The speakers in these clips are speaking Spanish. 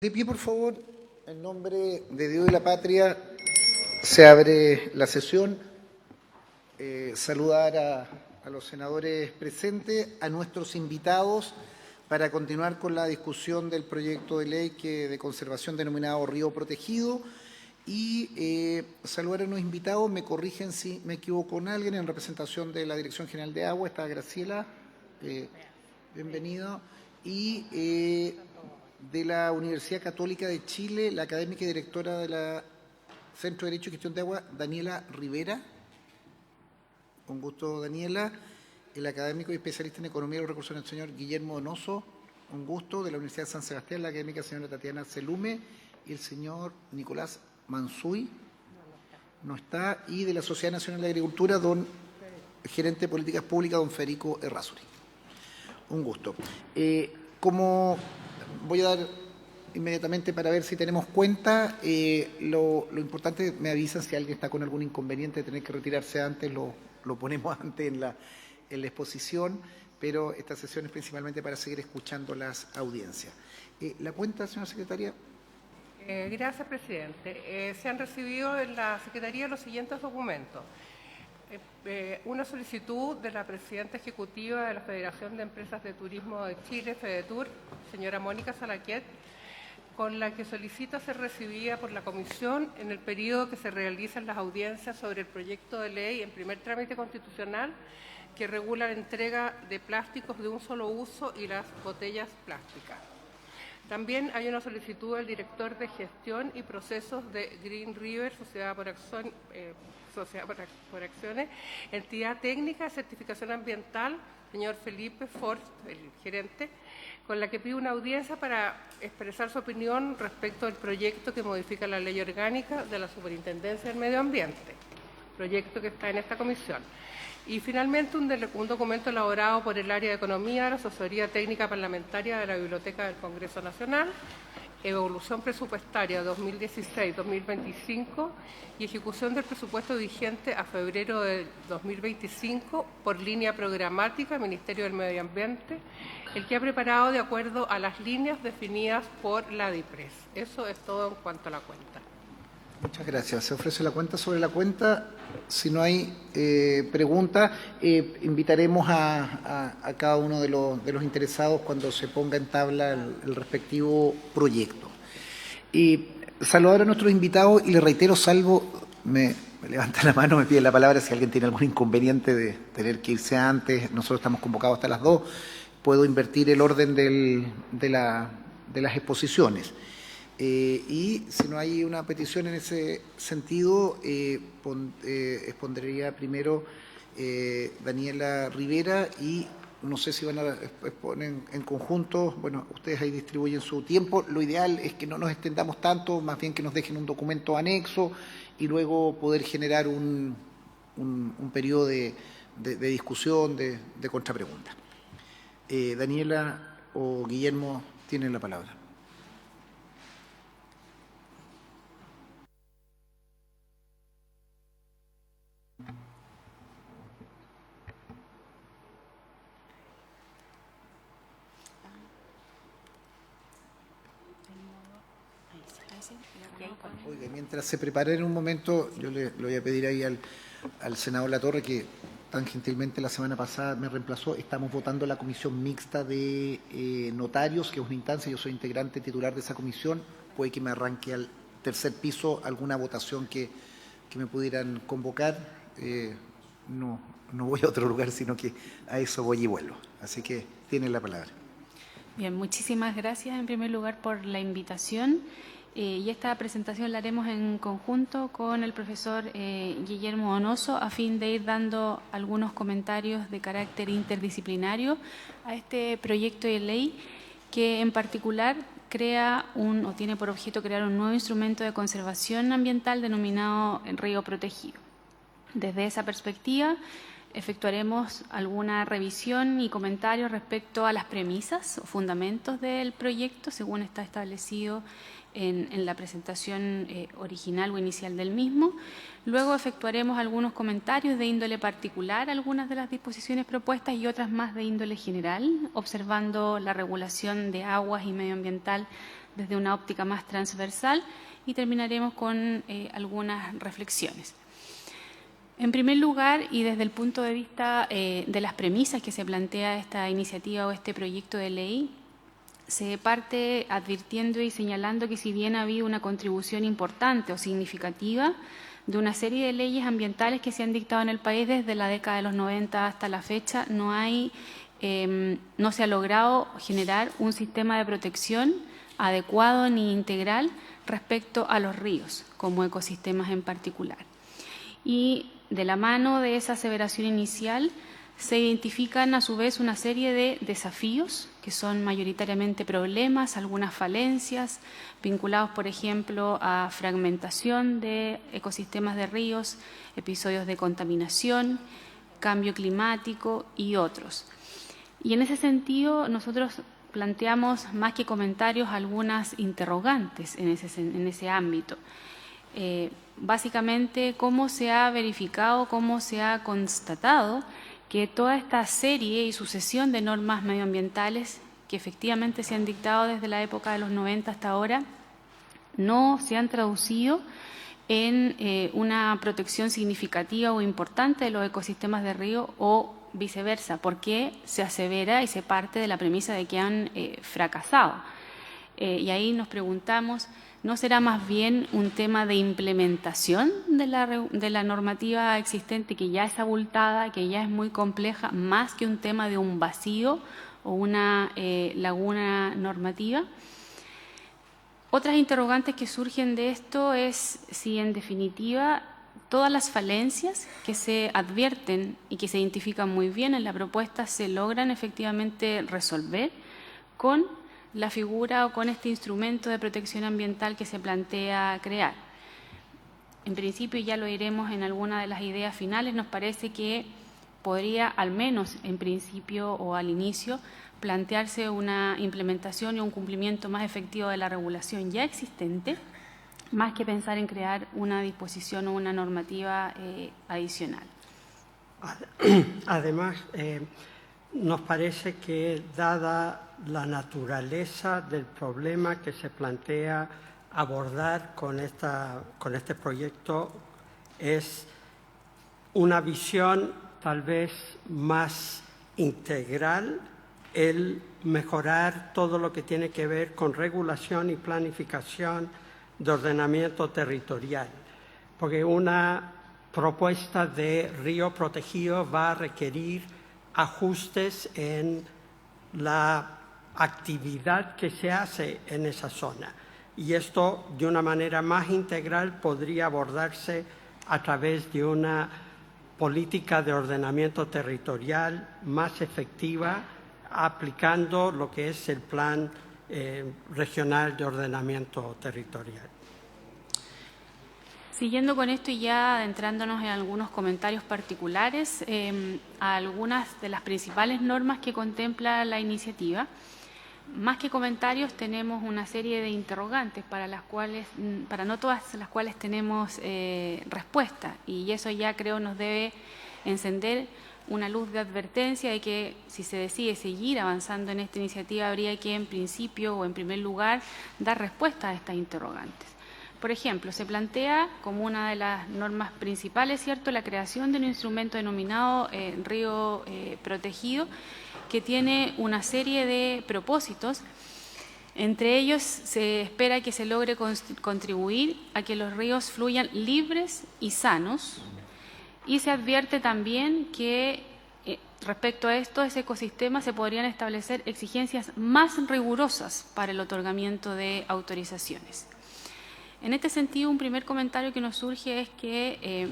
De pie, por favor, en nombre de Dios y la patria, se abre la sesión. Saludar a los senadores presentes, a nuestros invitados, para continuar con la discusión del proyecto de ley de conservación denominado Río Protegido. Y saludar a los invitados, me corrigen si me equivoco con alguien, en representación de la Dirección General de Agua, está Graciela, bienvenido. Y de la Universidad Católica de Chile, la académica y directora de la Centro de Derecho y Gestión de Agua, Daniela Rivera. Con gusto, Daniela. El académico y especialista en Economía y los Recursos del señor Guillermo Donoso. Un gusto. De la Universidad de San Sebastián, la académica señora Tatiana Celume. Y el señor Nicolás Mansuy. No está. Y de la Sociedad Nacional de Agricultura, don gerente de Políticas Públicas, don Federico Errázuri. Un gusto. Como voy a dar inmediatamente para ver si tenemos cuenta. Lo importante, me avisan si alguien está con algún inconveniente de tener que retirarse antes, lo ponemos antes en la exposición, pero esta sesión es principalmente para seguir escuchando las audiencias. ¿La cuenta, señora secretaria? Gracias, presidente. Se han recibido en la Secretaría los siguientes documentos. Una solicitud de la presidenta ejecutiva de la Federación de Empresas de Turismo de Chile, FEDETUR, señora Mónica Salaquet, con la que solicita ser recibida por la Comisión en el periodo que se realizan las audiencias sobre el proyecto de ley en primer trámite constitucional que regula la entrega de plásticos de un solo uso y las botellas plásticas. También hay una solicitud del director de gestión y procesos de Green River, Sociedad por Acciones, entidad técnica de certificación ambiental, señor Felipe Forst, el gerente, con la que pide una audiencia para expresar su opinión respecto al proyecto que modifica la ley orgánica de la Superintendencia del Medio Ambiente, proyecto que está en esta comisión. Y finalmente un documento elaborado por el área de Economía de la Asesoría Técnica Parlamentaria de la Biblioteca del Congreso Nacional, evolución presupuestaria 2016-2025 y ejecución del presupuesto vigente a febrero de 2025 por línea programática Ministerio del Medio Ambiente, el que ha preparado de acuerdo a las líneas definidas por la DIPRES. Eso es todo en cuanto a la cuenta. Muchas gracias. Se ofrece la cuenta. Sobre la cuenta, si no hay preguntas, invitaremos a cada uno de los interesados cuando se ponga en tabla el respectivo proyecto. Saludar a nuestros invitados y les reitero, salvo, me levanta la mano, me pide la palabra si alguien tiene algún inconveniente de tener que irse antes. Nosotros estamos convocados hasta las 2. Puedo invertir el orden de las exposiciones. Y si no hay una petición en ese sentido, expondría primero Daniela Rivera y no sé si van a exponer en conjunto. Bueno, ustedes ahí distribuyen su tiempo. Lo ideal es que no nos extendamos tanto, más bien que nos dejen un documento anexo y luego poder generar un periodo de discusión, de contrapregunta. Daniela o Guillermo tienen la palabra. Oiga, mientras se prepara en un momento, yo le voy a pedir ahí al senador Latorre, que tan gentilmente la semana pasada me reemplazó. Estamos votando la comisión mixta de notarios, que es una instancia, yo soy integrante titular de esa comisión. Puede que me arranque al tercer piso alguna votación que me pudieran convocar. No voy a otro lugar, sino que a eso voy y vuelvo. Así que tienen la palabra. Bien, muchísimas gracias en primer lugar por la invitación. Y esta presentación la haremos en conjunto con el profesor Guillermo Donoso a fin de ir dando algunos comentarios de carácter interdisciplinario a este proyecto de ley que en particular crea o tiene por objeto crear un nuevo instrumento de conservación ambiental denominado Río Protegido. Desde esa perspectiva, efectuaremos alguna revisión y comentarios respecto a las premisas o fundamentos del proyecto, según está establecido en la presentación original o inicial del mismo. Luego efectuaremos algunos comentarios de índole particular, algunas de las disposiciones propuestas y otras más de índole general, observando la regulación de aguas y medioambiental desde una óptica más transversal y terminaremos con algunas reflexiones. En primer lugar, y desde el punto de vista de las premisas que se plantea esta iniciativa o este proyecto de ley, se parte advirtiendo y señalando que si bien ha habido una contribución importante o significativa de una serie de leyes ambientales que se han dictado en el país desde la década de los 90 hasta la fecha, no se ha logrado generar un sistema de protección adecuado ni integral respecto a los ríos como ecosistemas en particular. Y de la mano de esa aseveración inicial se identifican a su vez una serie de desafíos que son mayoritariamente problemas, algunas falencias vinculados, por ejemplo, a fragmentación de ecosistemas de ríos, episodios de contaminación, cambio climático y otros. Y en ese sentido nosotros planteamos, más que comentarios, algunas interrogantes en ese ámbito. Básicamente, cómo se ha verificado, cómo se ha constatado que toda esta serie y sucesión de normas medioambientales que efectivamente se han dictado desde la época de los 90 hasta ahora no se han traducido en una protección significativa o importante de los ecosistemas de río o viceversa, porque se asevera y se parte de la premisa de que han fracasado. Y ahí nos preguntamos, ¿no será más bien un tema de implementación de la normativa existente, que ya es abultada, que ya es muy compleja, más que un tema de un vacío o una laguna normativa? Otras interrogantes que surgen de esto es si, en definitiva, todas las falencias que se advierten y que se identifican muy bien en la propuesta se logran efectivamente resolver con la figura o con este instrumento de protección ambiental que se plantea crear. En principio, ya lo iremos en alguna de las ideas finales, nos parece que podría, al menos en principio o al inicio, plantearse una implementación y un cumplimiento más efectivo de la regulación ya existente, más que pensar en crear una disposición o una normativa adicional. Además, nos parece que, dada la naturaleza del problema que se plantea abordar con este proyecto, es una visión tal vez más integral el mejorar todo lo que tiene que ver con regulación y planificación de ordenamiento territorial, porque una propuesta de río protegido va a requerir ajustes en la actividad que se hace en esa zona. Y esto, de una manera más integral, podría abordarse a través de una política de ordenamiento territorial más efectiva, aplicando lo que es el Plan Regional de Ordenamiento Territorial. Siguiendo con esto y ya adentrándonos en algunos comentarios particulares a algunas de las principales normas que contempla la iniciativa, más que comentarios tenemos una serie de interrogantes para no todas las cuales tenemos respuesta, y eso ya creo nos debe encender una luz de advertencia de que si se decide seguir avanzando en esta iniciativa habría que, en principio o en primer lugar, dar respuesta a estas interrogantes. Por ejemplo, se plantea como una de las normas principales, ¿cierto?, la creación de un instrumento denominado río protegido, que tiene una serie de propósitos. Entre ellos, se espera que se logre contribuir a que los ríos fluyan libres y sanos, y se advierte también que respecto a estos ecosistemas se podrían establecer exigencias más rigurosas para el otorgamiento de autorizaciones. En este sentido, un primer comentario que nos surge es que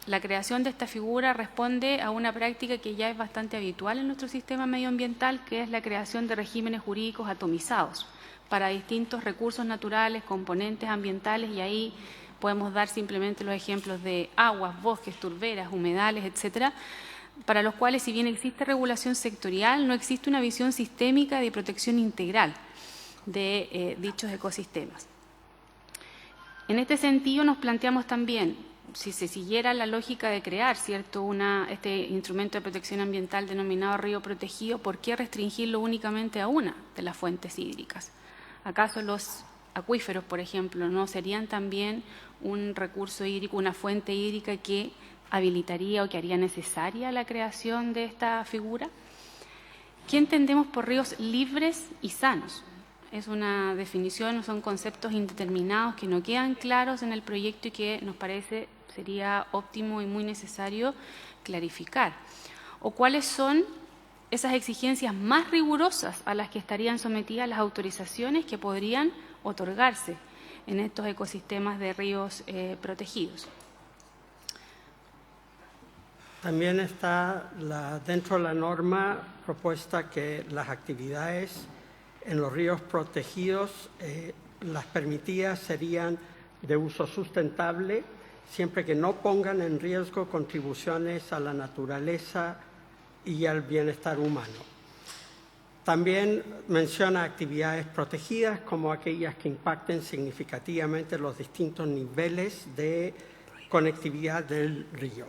la creación de esta figura responde a una práctica que ya es bastante habitual en nuestro sistema medioambiental, que es la creación de regímenes jurídicos atomizados para distintos recursos naturales, componentes ambientales, y ahí podemos dar simplemente los ejemplos de aguas, bosques, turberas, humedales, etcétera, para los cuales, si bien existe regulación sectorial, no existe una visión sistémica de protección integral de dichos ecosistemas. En este sentido, nos planteamos también, si se siguiera la lógica de crear, ¿cierto?, este instrumento de protección ambiental denominado río protegido, ¿por qué restringirlo únicamente a una de las fuentes hídricas? ¿Acaso los acuíferos, por ejemplo, no serían también un recurso hídrico, una fuente hídrica que habilitaría o que haría necesaria la creación de esta figura? ¿Qué entendemos por ríos libres y sanos? Es una definición, son conceptos indeterminados que no quedan claros en el proyecto y que nos parece sería óptimo y muy necesario clarificar. ¿O cuáles son esas exigencias más rigurosas a las que estarían sometidas las autorizaciones que podrían otorgarse en estos ecosistemas de ríos protegidos? También está dentro de la norma propuesta que las actividades en los ríos protegidos, las permitidas serían de uso sustentable, siempre que no pongan en riesgo contribuciones a la naturaleza y al bienestar humano. También menciona actividades protegidas como aquellas que impacten significativamente los distintos niveles de conectividad del río.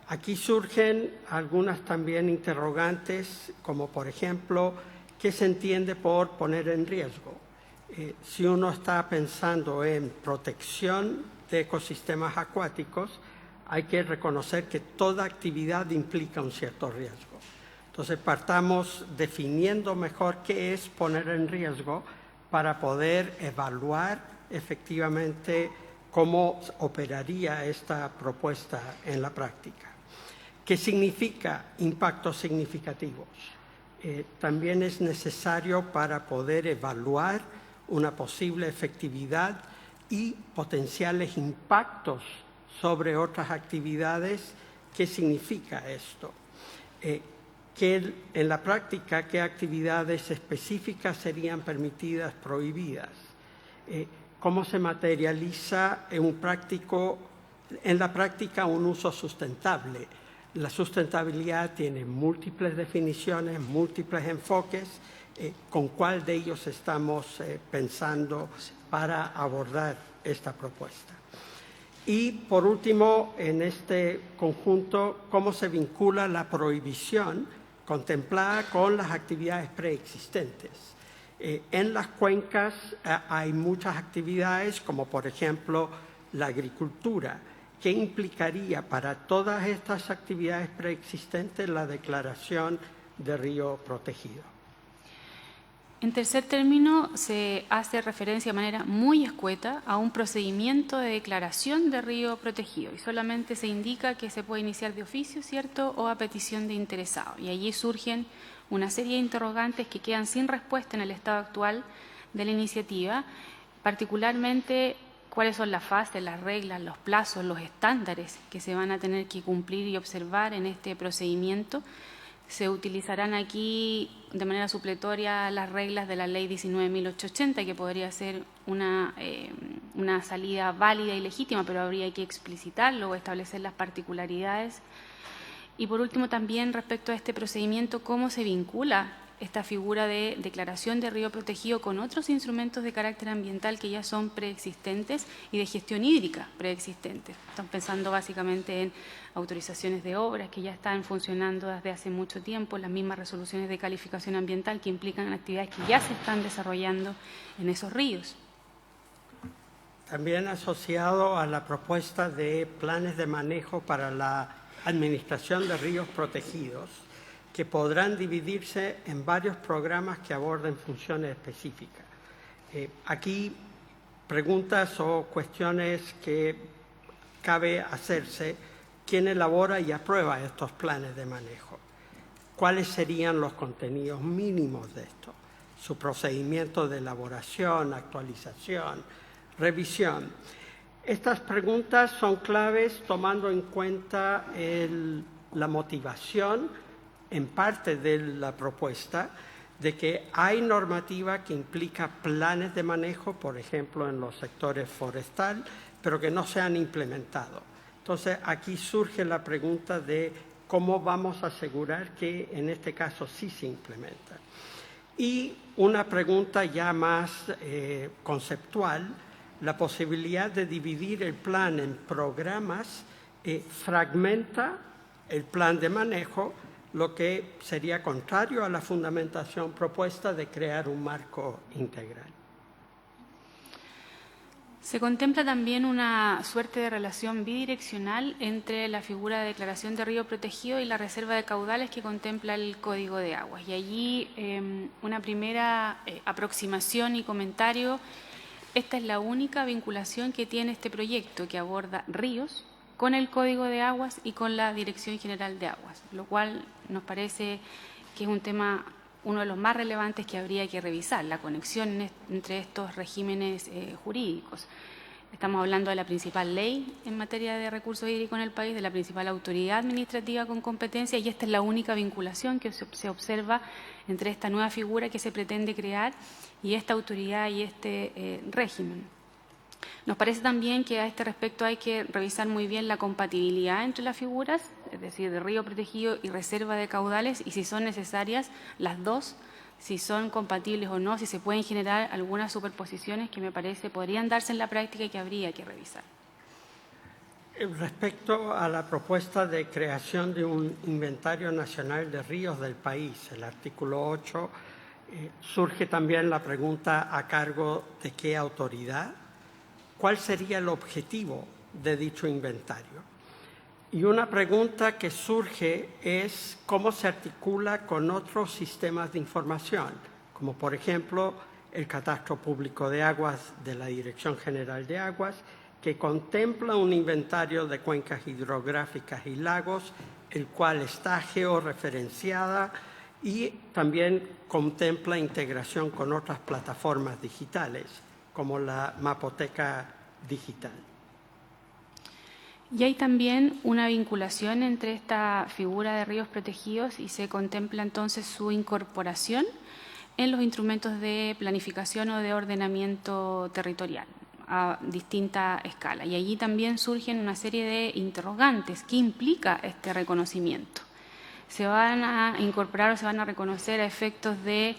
Aquí surgen algunas también interrogantes, como por ejemplo, ¿qué se entiende por poner en riesgo? Si uno está pensando en protección de ecosistemas acuáticos, hay que reconocer que toda actividad implica un cierto riesgo. Entonces, partamos definiendo mejor qué es poner en riesgo para poder evaluar efectivamente cómo operaría esta propuesta en la práctica. ¿Qué significa impactos significativos? También es necesario para poder evaluar una posible efectividad y potenciales impactos sobre otras actividades. ¿Qué significa esto? En la práctica, ¿qué actividades específicas serían permitidas, prohibidas? ¿Cómo se materializa en la práctica un uso sustentable? La sustentabilidad tiene múltiples definiciones, múltiples enfoques. ¿Con cuál de ellos estamos pensando para abordar esta propuesta? Y, por último, en este conjunto, ¿cómo se vincula la prohibición contemplada con las actividades preexistentes? En las cuencas hay muchas actividades, como por ejemplo la agricultura. ¿Qué implicaría para todas estas actividades preexistentes la declaración de río protegido? En tercer término, se hace referencia de manera muy escueta a un procedimiento de declaración de río protegido y solamente se indica que se puede iniciar de oficio, ¿cierto?, o a petición de interesado. Y allí surgen una serie de interrogantes que quedan sin respuesta en el estado actual de la iniciativa, particularmente cuáles son las fases, las reglas, los plazos, los estándares que se van a tener que cumplir y observar en este procedimiento. Se utilizarán aquí de manera supletoria las reglas de la Ley 19.880, que podría ser una salida válida y legítima, pero habría que explicitarlo o establecer las particularidades. Y por último, también respecto a este procedimiento, cómo se vincula esta figura de declaración de río protegido con otros instrumentos de carácter ambiental que ya son preexistentes y de gestión hídrica preexistentes. Están pensando básicamente en autorizaciones de obras que ya están funcionando desde hace mucho tiempo, las mismas resoluciones de calificación ambiental que implican actividades que ya se están desarrollando en esos ríos. También asociado a la propuesta de planes de manejo para la administración de ríos protegidos, que podrán dividirse en varios programas que aborden funciones específicas. Aquí preguntas o cuestiones que cabe hacerse: ¿quién elabora y aprueba estos planes de manejo? ¿Cuáles serían los contenidos mínimos de esto? Su procedimiento de elaboración, actualización, revisión. Estas preguntas son claves tomando en cuenta la motivación en parte de la propuesta de que hay normativa que implica planes de manejo, por ejemplo, en los sectores forestal, pero que no se han implementado. Entonces, aquí surge la pregunta de cómo vamos a asegurar que en este caso sí se implementa. Y una pregunta ya más conceptual: la posibilidad de dividir el plan en programas fragmenta el plan de manejo, lo que sería contrario a la fundamentación propuesta de crear un marco integral. Se contempla también una suerte de relación bidireccional entre la figura de declaración de río protegido y la reserva de caudales que contempla el Código de Aguas. Y allí una primera aproximación y comentario. Esta es la única vinculación que tiene este proyecto que aborda ríos con el Código de Aguas y con la Dirección General de Aguas, lo cual nos parece que es un tema, uno de los más relevantes que habría que revisar, la conexión entre estos regímenes jurídicos. Estamos hablando de la principal ley en materia de recursos hídricos en el país, de la principal autoridad administrativa con competencia, y esta es la única vinculación que se observa entre esta nueva figura que se pretende crear y esta autoridad y este régimen. Nos parece también que a este respecto hay que revisar muy bien la compatibilidad entre las figuras, es decir, de río protegido y reserva de caudales, y si son necesarias las dos, si son compatibles o no, si se pueden generar algunas superposiciones que me parece podrían darse en la práctica y que habría que revisar. Respecto a la propuesta de creación de un inventario nacional de ríos del país, el artículo 8, surge también la pregunta a cargo de qué autoridad. ¿Cuál sería el objetivo de dicho inventario? Y una pregunta que surge es cómo se articula con otros sistemas de información, como por ejemplo el Catastro Público de Aguas de la Dirección General de Aguas, que contempla un inventario de cuencas hidrográficas y lagos, el cual está georreferenciada y también contempla integración con otras plataformas digitales, como la Mapoteca Digital. Y hay también una vinculación entre esta figura de ríos protegidos y se contempla entonces su incorporación en los instrumentos de planificación o de ordenamiento territorial a distinta escala. Y allí también surgen una serie de interrogantes. ¿Qué implica este reconocimiento? ¿Se van a incorporar o se van a reconocer a efectos de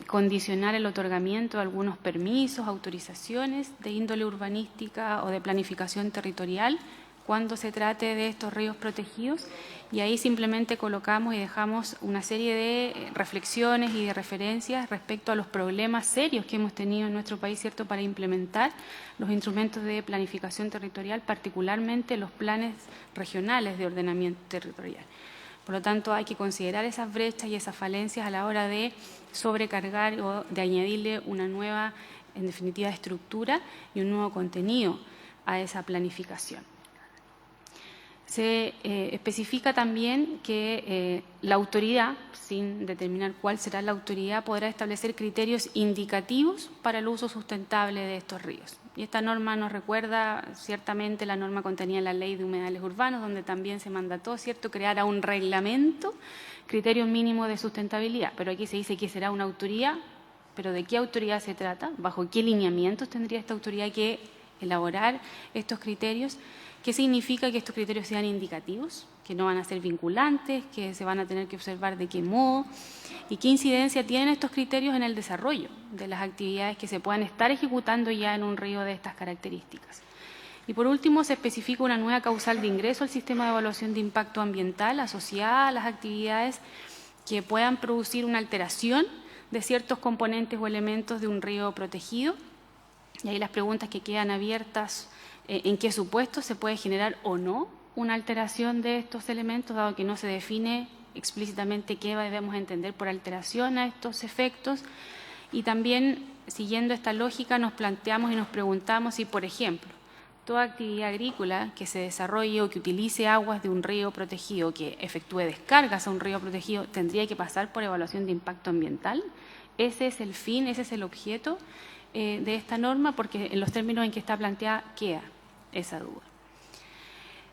condicionar el otorgamiento de algunos permisos, autorizaciones de índole urbanística o de planificación territorial cuando se trate de estos ríos protegidos? Y ahí simplemente colocamos y dejamos una serie de reflexiones y de referencias respecto a los problemas serios que hemos tenido en nuestro país, ¿cierto?, para implementar los instrumentos de planificación territorial, particularmente los planes regionales de ordenamiento territorial. Por lo tanto, hay que considerar esas brechas y esas falencias a la hora de sobrecargar o de añadirle una nueva, en definitiva, estructura y un nuevo contenido a esa planificación. Se especifica también que la autoridad, sin determinar cuál será la autoridad, podrá establecer criterios indicativos para el uso sustentable de estos ríos. Y esta norma nos recuerda ciertamente la norma contenida en la Ley de Humedales Urbanos, donde también se mandató, ¿cierto?, crear a un reglamento criterios mínimos de sustentabilidad. Pero aquí se dice que será una autoridad, pero ¿de qué autoridad se trata? ¿Bajo qué lineamientos tendría esta autoridad que elaborar estos criterios? ¿Qué significa que estos criterios sean indicativos, que no van a ser vinculantes, que se van a tener que observar de qué modo? ¿Y qué incidencia tienen estos criterios en el desarrollo de las actividades que se puedan estar ejecutando ya en un río de estas características? Y por último, se especifica una nueva causal de ingreso al sistema de evaluación de impacto ambiental asociada a las actividades que puedan producir una alteración de ciertos componentes o elementos de un río protegido. Y ahí las preguntas que quedan abiertas: ¿en qué supuestos se puede generar o no una alteración de estos elementos, dado que no se define explícitamente qué debemos entender por alteración a estos efectos? Y también, siguiendo esta lógica, nos planteamos y nos preguntamos si, por ejemplo, toda actividad agrícola que se desarrolle o que utilice aguas de un río protegido, que efectúe descargas a un río protegido, tendría que pasar por evaluación de impacto ambiental. Ese es el fin, ese es el objeto de esta norma, porque en los términos en que está planteada queda esa duda.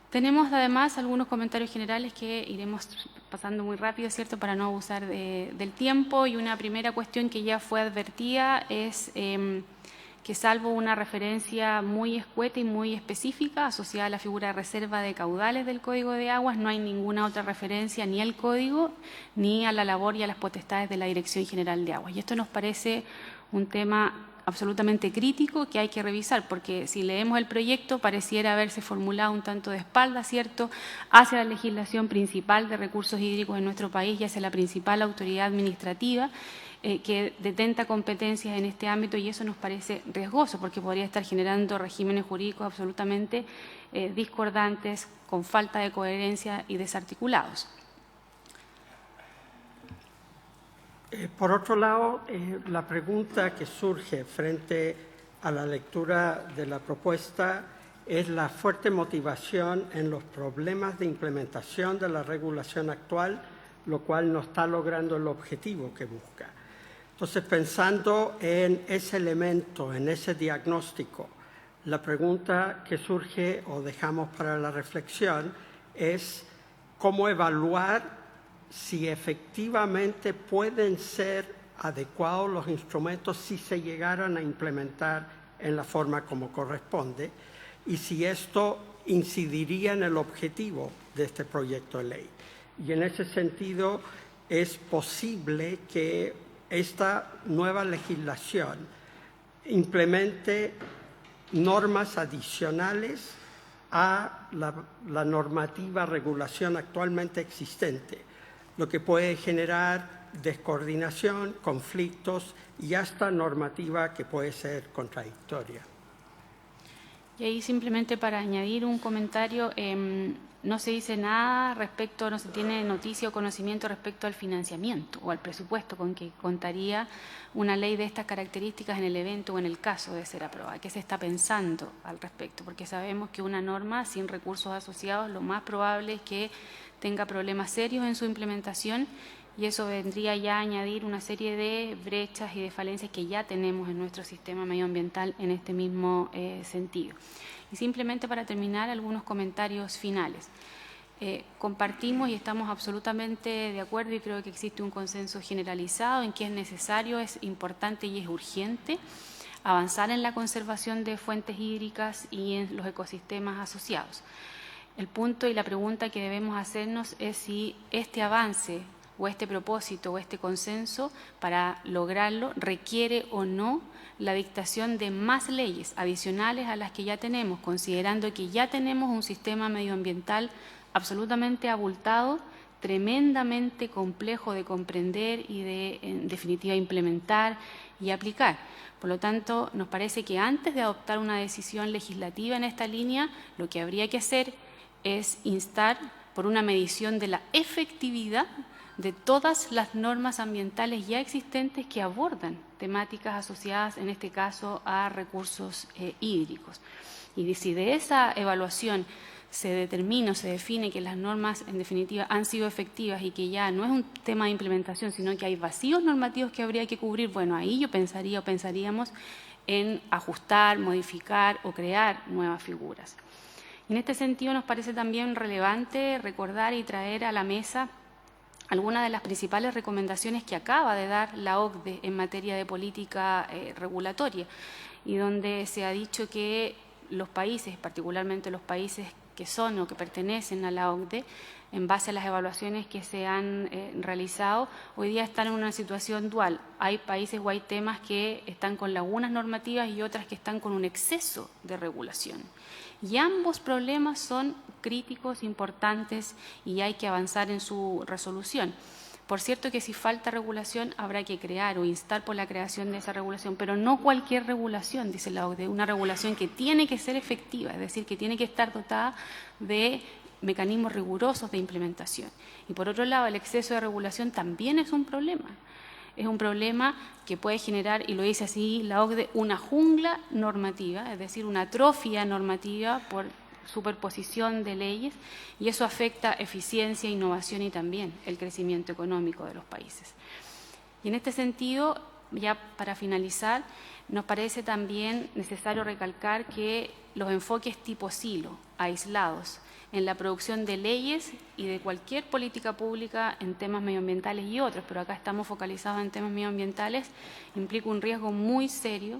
Tenemos además algunos comentarios generales que iremos pasando muy rápido, ¿cierto?, para no abusar del tiempo. Y una primera cuestión que ya fue advertida es que, salvo una referencia muy escueta y muy específica asociada a la figura de reserva de caudales del Código de Aguas, no hay ninguna otra referencia ni al Código ni a la labor y a las potestades de la Dirección General de Aguas. Y esto nos parece un tema absolutamente crítico que hay que revisar, porque si leemos el proyecto pareciera haberse formulado un tanto de espalda, ¿cierto?, hacia la legislación principal de recursos hídricos en nuestro país y hacia la principal autoridad administrativa, que detenta competencias en este ámbito, y eso nos parece riesgoso porque podría estar generando regímenes jurídicos absolutamente discordantes, con falta de coherencia y desarticulados. Por otro lado, la pregunta que surge frente a la lectura de la propuesta es la fuerte motivación en los problemas de implementación de la regulación actual, lo cual no está logrando el objetivo que busca. Entonces, pensando en ese elemento, en ese diagnóstico, la pregunta que surge o dejamos para la reflexión es cómo evaluar si efectivamente pueden ser adecuados los instrumentos si se llegaran a implementar en la forma como corresponde y si esto incidiría en el objetivo de este proyecto de ley. Y en ese sentido es posible que esta nueva legislación implemente normas adicionales a la normativa regulación actualmente existente, lo que puede generar descoordinación, conflictos y hasta normativa que puede ser contradictoria. Y ahí simplemente para añadir un comentario, no se dice nada respecto, no se tiene noticia o conocimiento respecto al financiamiento o al presupuesto con que contaría una ley de estas características en el evento o en el caso de ser aprobada. ¿Qué se está pensando al respecto? Porque sabemos que una norma sin recursos asociados lo más probable es que tenga problemas serios en su implementación, y eso vendría ya a añadir una serie de brechas y de falencias que ya tenemos en nuestro sistema medioambiental en este mismo sentido. Y simplemente para terminar, algunos comentarios finales. Compartimos y estamos absolutamente de acuerdo, y creo que existe un consenso generalizado en que es necesario, es importante y es urgente avanzar en la conservación de fuentes hídricas y en los ecosistemas asociados. El punto y la pregunta que debemos hacernos es si este avance o este propósito o este consenso, para lograrlo, requiere o no la dictación de más leyes adicionales a las que ya tenemos, considerando que ya tenemos un sistema medioambiental absolutamente abultado, tremendamente complejo de comprender y de, en definitiva, implementar y aplicar. Por lo tanto, nos parece que antes de adoptar una decisión legislativa en esta línea, lo que habría que hacer es instar por una medición de la efectividad de todas las normas ambientales ya existentes que abordan temáticas asociadas, en este caso, a recursos hídricos. Y si de esa evaluación se determina o se define que las normas, en definitiva, han sido efectivas y que ya no es un tema de implementación, sino que hay vacíos normativos que habría que cubrir, bueno, ahí yo pensaría o pensaríamos en ajustar, modificar o crear nuevas figuras. En este sentido, nos parece también relevante recordar y traer a la mesa algunas de las principales recomendaciones que acaba de dar la OCDE en materia de política regulatoria, y donde se ha dicho que los países, particularmente los países que son o que pertenecen a la OCDE, en base a las evaluaciones que se han realizado, hoy día están en una situación dual. Hay países o hay temas que están con lagunas normativas y otras que están con un exceso de regulación. Y ambos problemas son críticos, importantes, y hay que avanzar en su resolución. Por cierto que si falta regulación habrá que crear o instar por la creación de esa regulación, pero no cualquier regulación, dice la OCDE, una regulación que tiene que ser efectiva, es decir, que tiene que estar dotada de mecanismos rigurosos de implementación. Y por otro lado, el exceso de regulación también es un problema. Es un problema que puede generar, y lo dice así la OCDE, una jungla normativa, es decir, una atrofia normativa por superposición de leyes, y eso afecta eficiencia, innovación y también el crecimiento económico de los países. Y en este sentido, ya para finalizar, nos parece también necesario recalcar que los enfoques tipo silo, aislados, en la producción de leyes y de cualquier política pública en temas medioambientales y otros, pero acá estamos focalizados en temas medioambientales, implica un riesgo muy serio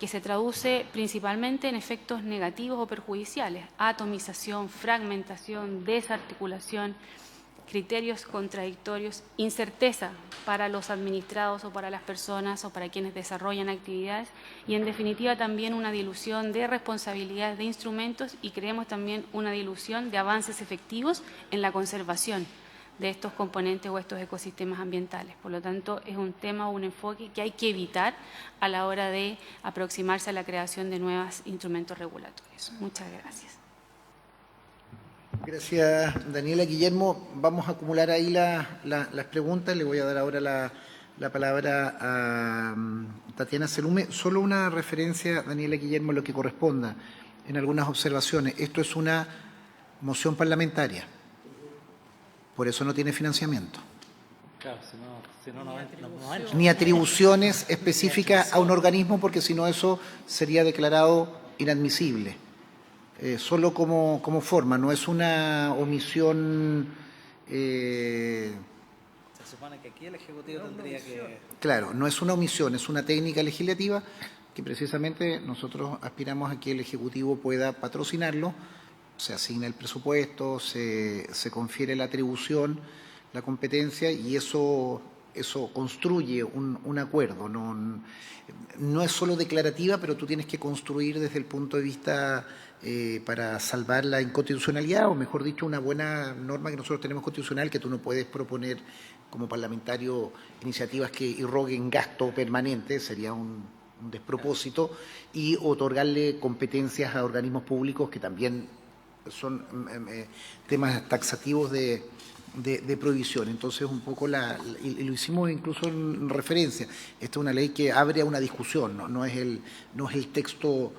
que se traduce principalmente en efectos negativos o perjudiciales: atomización, fragmentación, desarticulación, criterios contradictorios, incerteza para los administrados o para las personas o para quienes desarrollan actividades, y en definitiva también una dilución de responsabilidades de instrumentos, y creemos también una dilución de avances efectivos en la conservación de estos componentes o estos ecosistemas ambientales. Por lo tanto, es un tema o un enfoque que hay que evitar a la hora de aproximarse a la creación de nuevos instrumentos regulatorios. Muchas gracias. Gracias, Daniela. Guillermo, vamos a acumular ahí las preguntas. Le voy a dar ahora la palabra a Tatiana Selume. Solo una referencia, Daniela, Guillermo, lo que corresponda en algunas observaciones. Esto es una moción parlamentaria, por eso no tiene financiamiento. Claro, si no entra. Ni atribuciones específicas a un organismo, porque si no eso sería declarado inadmisible. Solo como forma, no es una omisión. Se supone que aquí el Ejecutivo tendría que... Claro, no es una omisión, es una técnica legislativa que precisamente nosotros aspiramos a que el Ejecutivo pueda patrocinarlo, se asigna el presupuesto, se confiere la atribución, la competencia, y eso construye un acuerdo. No es solo declarativa, pero tú tienes que construir desde el punto de vista para salvar la inconstitucionalidad, o mejor dicho, una buena norma que nosotros tenemos constitucional, que tú no puedes proponer como parlamentario iniciativas que irroguen gasto permanente, sería un despropósito, y otorgarle competencias a organismos públicos que también son temas taxativos de prohibición. Entonces, un poco y lo hicimos incluso en referencia. Esta es una ley que abre a una discusión, no es el texto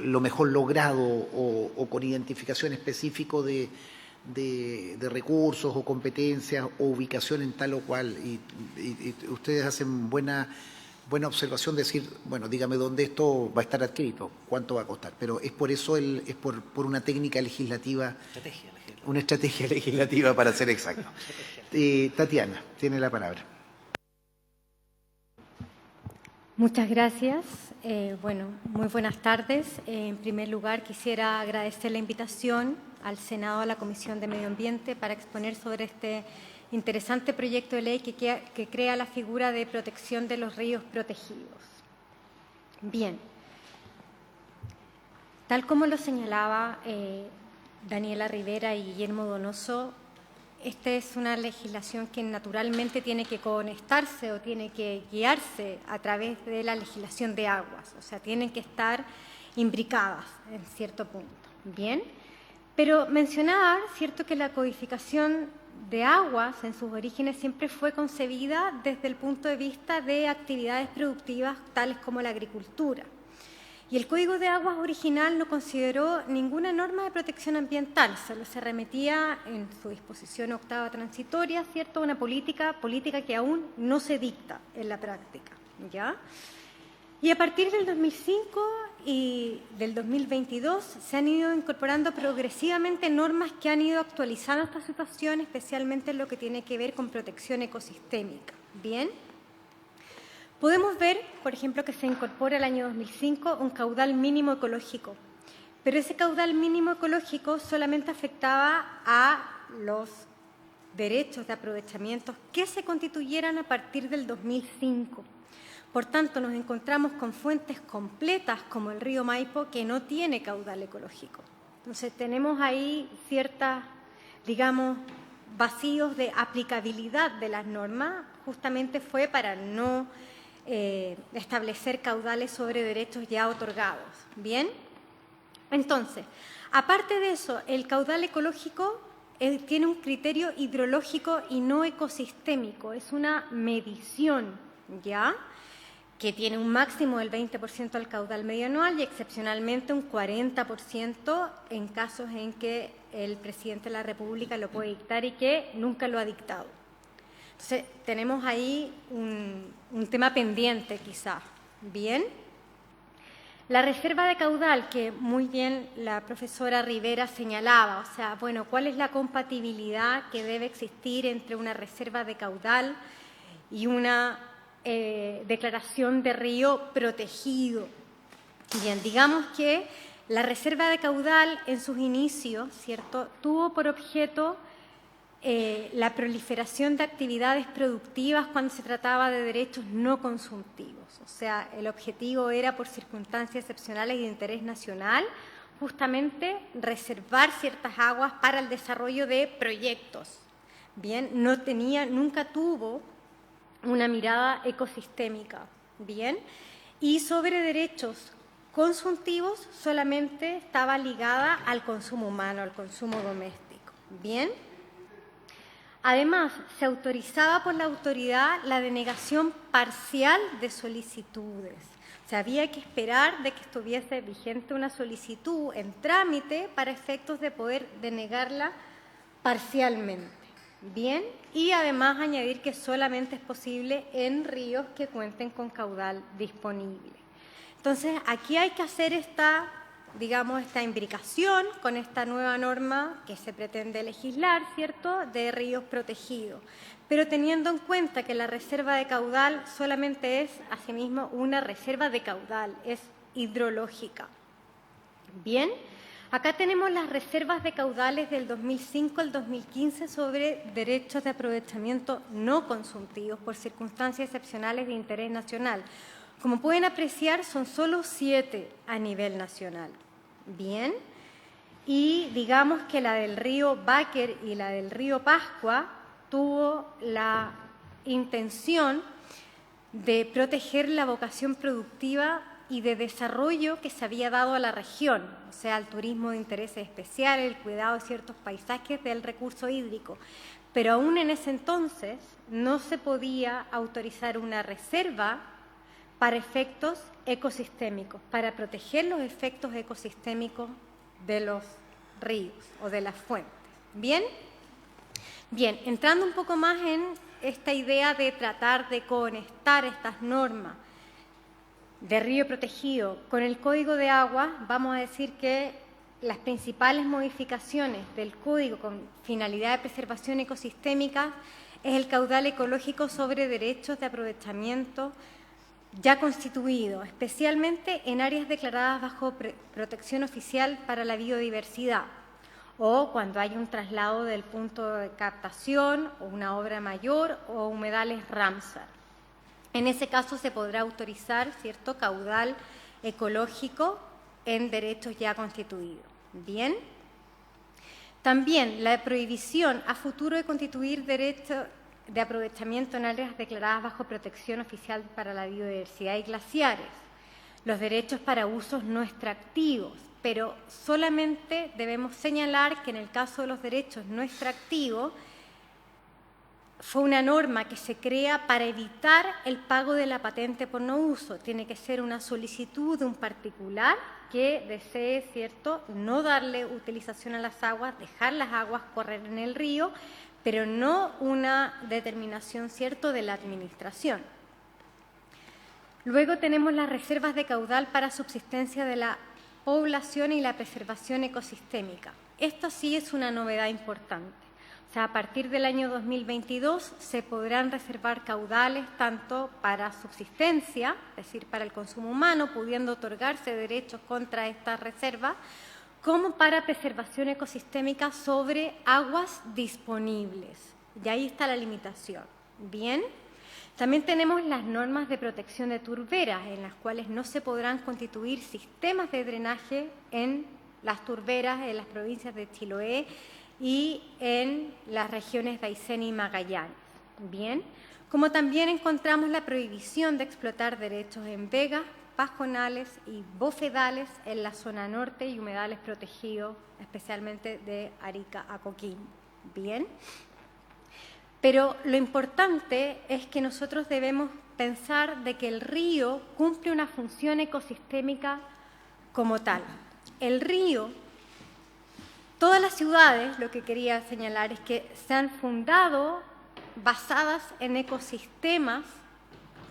lo mejor logrado o con identificación específico de recursos o competencias o ubicación en tal o cual. Y ustedes hacen buena observación de decir, bueno, dígame dónde esto va a estar adscrito, cuánto va a costar. Pero es por eso, es por una técnica legislativa, una estrategia legislativa para ser exacto. Tatiana, tiene la palabra. Muchas gracias. Bueno, muy buenas tardes. En primer lugar, quisiera agradecer la invitación al Senado, a la Comisión de Medio Ambiente, para exponer sobre este interesante proyecto de ley que crea la figura de protección de los ríos protegidos. Bien, tal como lo señalaba Daniela Rivera y Guillermo Donoso, esta es una legislación que naturalmente tiene que conectarse o tiene que guiarse a través de la legislación de aguas, o sea, tienen que estar imbricadas en cierto punto. Bien, pero mencionar, cierto, que la codificación de aguas en sus orígenes siempre fue concebida desde el punto de vista de actividades productivas tales como la agricultura. Y el Código de Aguas original no consideró ninguna norma de protección ambiental, solo se remitía en su disposición octava transitoria, ¿cierto?, una política que aún no se dicta en la práctica, ¿ya? Y a partir del 2005 y del 2022 se han ido incorporando progresivamente normas que han ido actualizando esta situación, especialmente en lo que tiene que ver con protección ecosistémica. Bien. Podemos ver, por ejemplo, que se incorpora el año 2005 un caudal mínimo ecológico, pero ese caudal mínimo ecológico solamente afectaba a los derechos de aprovechamiento que se constituyeran a partir del 2005. Por tanto, nos encontramos con fuentes completas como el río Maipo que no tiene caudal ecológico. Entonces, tenemos ahí ciertas, digamos, vacíos de aplicabilidad de las normas, justamente fue para no establecer caudales sobre derechos ya otorgados. Bien, entonces, aparte de eso, el caudal ecológico tiene un criterio hidrológico y no ecosistémico, es una medición, ¿ya?, que tiene un máximo del 20% del caudal medio anual y excepcionalmente un 40% en casos en que el presidente de la República lo puede dictar y que nunca lo ha dictado. Entonces, tenemos ahí un tema pendiente quizá. Bien. La reserva de caudal, que muy bien la profesora Rivera señalaba, o sea, bueno, ¿cuál es la compatibilidad que debe existir entre una reserva de caudal y una declaración de río protegido? Bien, digamos que la reserva de caudal en sus inicios, ¿cierto?, tuvo por objeto la proliferación de actividades productivas cuando se trataba de derechos no consultivos. O sea, el objetivo era, por circunstancias excepcionales y de interés nacional, justamente reservar ciertas aguas para el desarrollo de proyectos. Bien, nunca tuvo una mirada ecosistémica, bien, y sobre derechos consultivos solamente estaba ligada al consumo humano, al consumo doméstico, bien. Además, se autorizaba por la autoridad la denegación parcial de solicitudes. O sea, había que esperar de que estuviese vigente una solicitud en trámite para efectos de poder denegarla parcialmente. Bien, y además añadir que solamente es posible en ríos que cuenten con caudal disponible. Entonces, aquí hay que hacer esta imbricación con esta nueva norma que se pretende legislar, ¿cierto?, de ríos protegidos, pero teniendo en cuenta que la reserva de caudal solamente es, asimismo, una reserva de caudal, es hidrológica. Bien, acá tenemos las reservas de caudales del 2005 al 2015 sobre derechos de aprovechamiento no consultivos por circunstancias excepcionales de interés nacional. Como pueden apreciar, son solo 7 a nivel nacional. Bien, y digamos que la del río Báquer y la del río Pascua tuvo la intención de proteger la vocación productiva y de desarrollo que se había dado a la región, o sea, el turismo de interés especial, el cuidado de ciertos paisajes del recurso hídrico. Pero aún en ese entonces no se podía autorizar una reserva para efectos ecosistémicos, para proteger los efectos ecosistémicos de los ríos o de las fuentes. ¿Bien? Bien, entrando un poco más en esta idea de tratar de conectar estas normas de río protegido con el Código de Agua, vamos a decir que las principales modificaciones del Código con finalidad de preservación ecosistémica es el caudal ecológico sobre derechos de aprovechamiento ya constituido, especialmente en áreas declaradas bajo protección oficial para la biodiversidad o cuando hay un traslado del punto de captación o una obra mayor o humedales Ramsar. En ese caso se podrá autorizar cierto caudal ecológico en derechos ya constituidos. Bien. También la prohibición a futuro de constituir derechos de aprovechamiento en áreas declaradas bajo protección oficial para la biodiversidad y glaciares, los derechos para usos no extractivos, pero solamente debemos señalar que en el caso de los derechos no extractivos fue una norma que se crea para evitar el pago de la patente por no uso. Tiene que ser una solicitud de un particular que desee, ¿cierto?, no darle utilización a las aguas, dejar las aguas correr en el río, pero no una determinación, ¿cierto?, de la administración. Luego tenemos las reservas de caudal para subsistencia de la población y la preservación ecosistémica. Esto sí es una novedad importante. O sea, a partir del año 2022 se podrán reservar caudales tanto para subsistencia, es decir, para el consumo humano, pudiendo otorgarse derechos contra esta reserva, como para preservación ecosistémica sobre aguas disponibles. Y ahí está la limitación. Bien. También tenemos las normas de protección de turberas, en las cuales no se podrán constituir sistemas de drenaje en las turberas en las provincias de Chiloé y en las regiones de Aysén y Magallanes. Bien. Como también encontramos la prohibición de explotar derechos en vegas, pajonales y bofedales en la zona norte y humedales protegidos, especialmente de Arica a Coquimbo. Bien. Pero lo importante es que nosotros debemos pensar de que el río cumple una función ecosistémica como tal. El río, todas las ciudades, lo que quería señalar es que se han fundado basadas en ecosistemas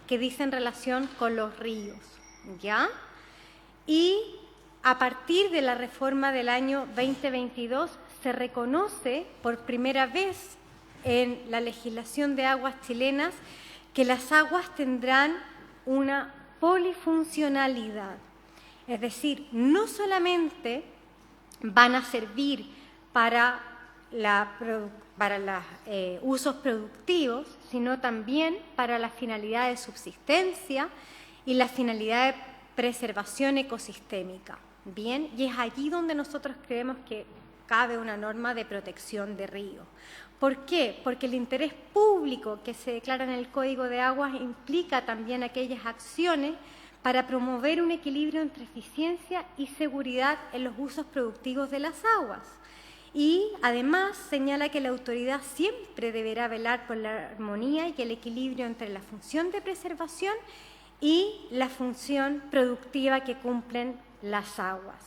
que dicen relación con los ríos, ¿ya? Y a partir de la reforma del año 2022 se reconoce por primera vez en la legislación de aguas chilenas que las aguas tendrán una polifuncionalidad. Es decir, no solamente van a servir para los usos productivos, sino también para la finalidad de subsistencia y la finalidad de preservación ecosistémica. Bien, y es allí donde nosotros creemos que cabe una norma de protección de ríos. ¿Por qué? Porque el interés público que se declara en el Código de Aguas implica también aquellas acciones para promover un equilibrio entre eficiencia y seguridad en los usos productivos de las aguas. Y además señala que la autoridad siempre deberá velar por la armonía y el equilibrio entre la función de preservación y la función productiva que cumplen las aguas.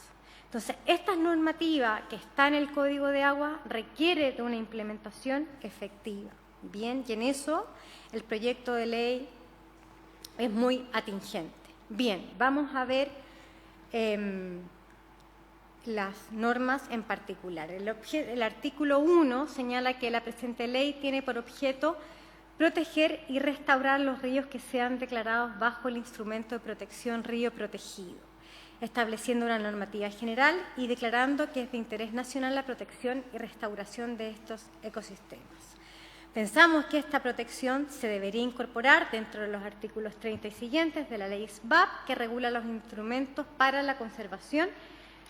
Entonces, esta normativa que está en el Código de Agua requiere de una implementación efectiva. Bien, y en eso el proyecto de ley es muy atingente. Bien, vamos a ver las normas en particular. El artículo 1 señala que la presente ley tiene por objeto proteger y restaurar los ríos que sean declarados bajo el instrumento de protección río protegido, estableciendo una normativa general y declarando que es de interés nacional la protección y restauración de estos ecosistemas. Pensamos que esta protección se debería incorporar dentro de los artículos 30 y siguientes de la ley SBAP, que regula los instrumentos para la conservación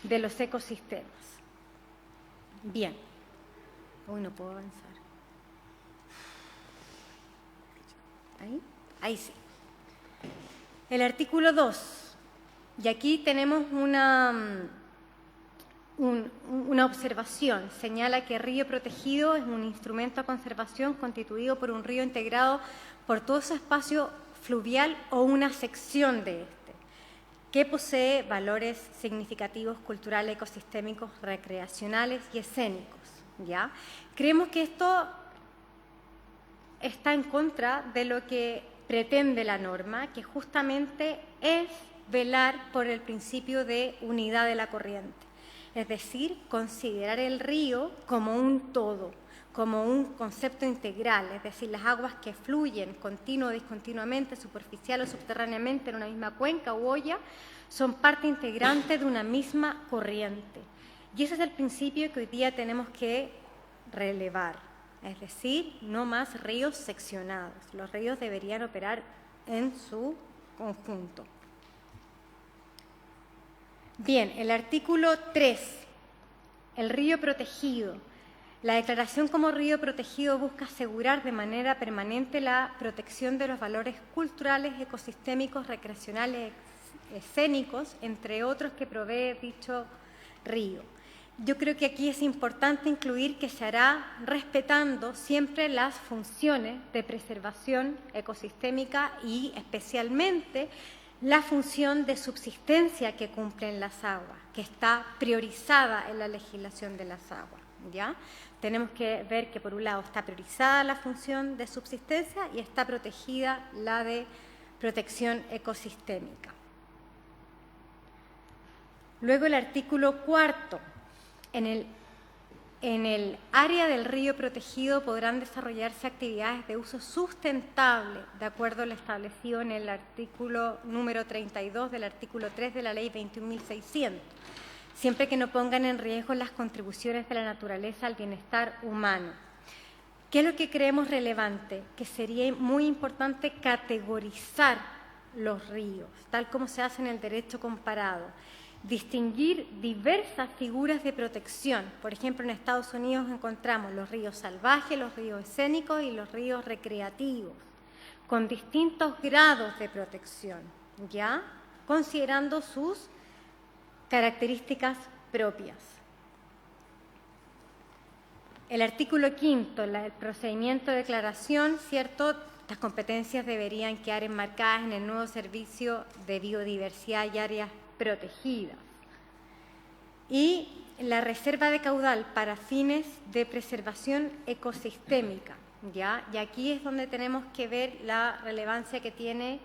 de los ecosistemas. Bien. Uy, no puedo avanzar. ¿Ahí? Ahí sí. El artículo 2. Y aquí tenemos una observación. Señala que río protegido es un instrumento de conservación constituido por un río integrado por todo su espacio fluvial o una sección de este, que posee valores significativos culturales, ecosistémicos, recreacionales y escénicos. ¿Ya? Creemos que esto está en contra de lo que pretende la norma, que justamente es velar por el principio de unidad de la corriente, es decir, considerar el río como un todo, como un concepto integral, es decir, las aguas que fluyen continuo o discontinuamente, superficial o subterráneamente en una misma cuenca u olla, son parte integrante de una misma corriente. Y ese es el principio que hoy día tenemos que relevar, es decir, no más ríos seccionados. Los ríos deberían operar en su conjunto. Bien, el artículo 3, el río protegido. La declaración como río protegido busca asegurar de manera permanente la protección de los valores culturales, ecosistémicos, recreacionales, escénicos, entre otros que provee dicho río. Yo creo que aquí es importante incluir que se hará respetando siempre las funciones de preservación ecosistémica y especialmente la función de subsistencia que cumplen las aguas, que está priorizada en la legislación de las aguas, ¿ya? Tenemos que ver que por un lado está priorizada la función de subsistencia y está protegida la de protección ecosistémica. Luego el artículo 4. En el área del río protegido podrán desarrollarse actividades de uso sustentable, de acuerdo a lo establecido en el artículo número 32 del artículo 3 de la Ley 21.600, siempre que no pongan en riesgo las contribuciones de la naturaleza al bienestar humano. ¿Qué es lo que creemos relevante? Que sería muy importante categorizar los ríos, tal como se hace en el derecho comparado. Distinguir diversas figuras de protección. Por ejemplo, en Estados Unidos encontramos los ríos salvajes, los ríos escénicos y los ríos recreativos, con distintos grados de protección, ¿ya? Considerando sus características propias. El artículo 5, el procedimiento de declaración, ¿cierto? Las competencias deberían quedar enmarcadas en el nuevo servicio de biodiversidad y áreas protegidas. Y la reserva de caudal para fines de preservación ecosistémica, ¿ya? Y aquí es donde tenemos que ver la relevancia que tiene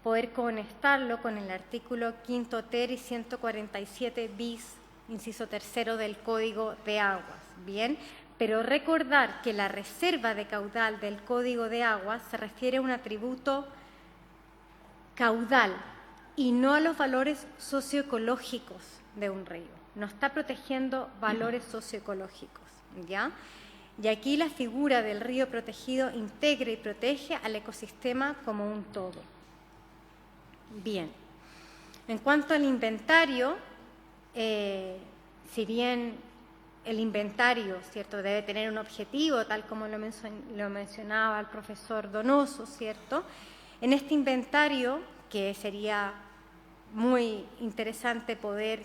poder conectarlo con el artículo 5 ter y 147 bis, inciso 3 del Código de Aguas, ¿bien? Pero recordar que la reserva de caudal del Código de Aguas se refiere a un atributo caudal y no a los valores socioecológicos de un río. No está protegiendo valores socioecológicos, ¿ya? Y aquí la figura del río protegido integra y protege al ecosistema como un todo. Bien. En cuanto al inventario, si bien el inventario, ¿cierto?, debe tener un objetivo, tal como lo mencionaba el profesor Donoso, ¿cierto? En este inventario, que sería muy interesante poder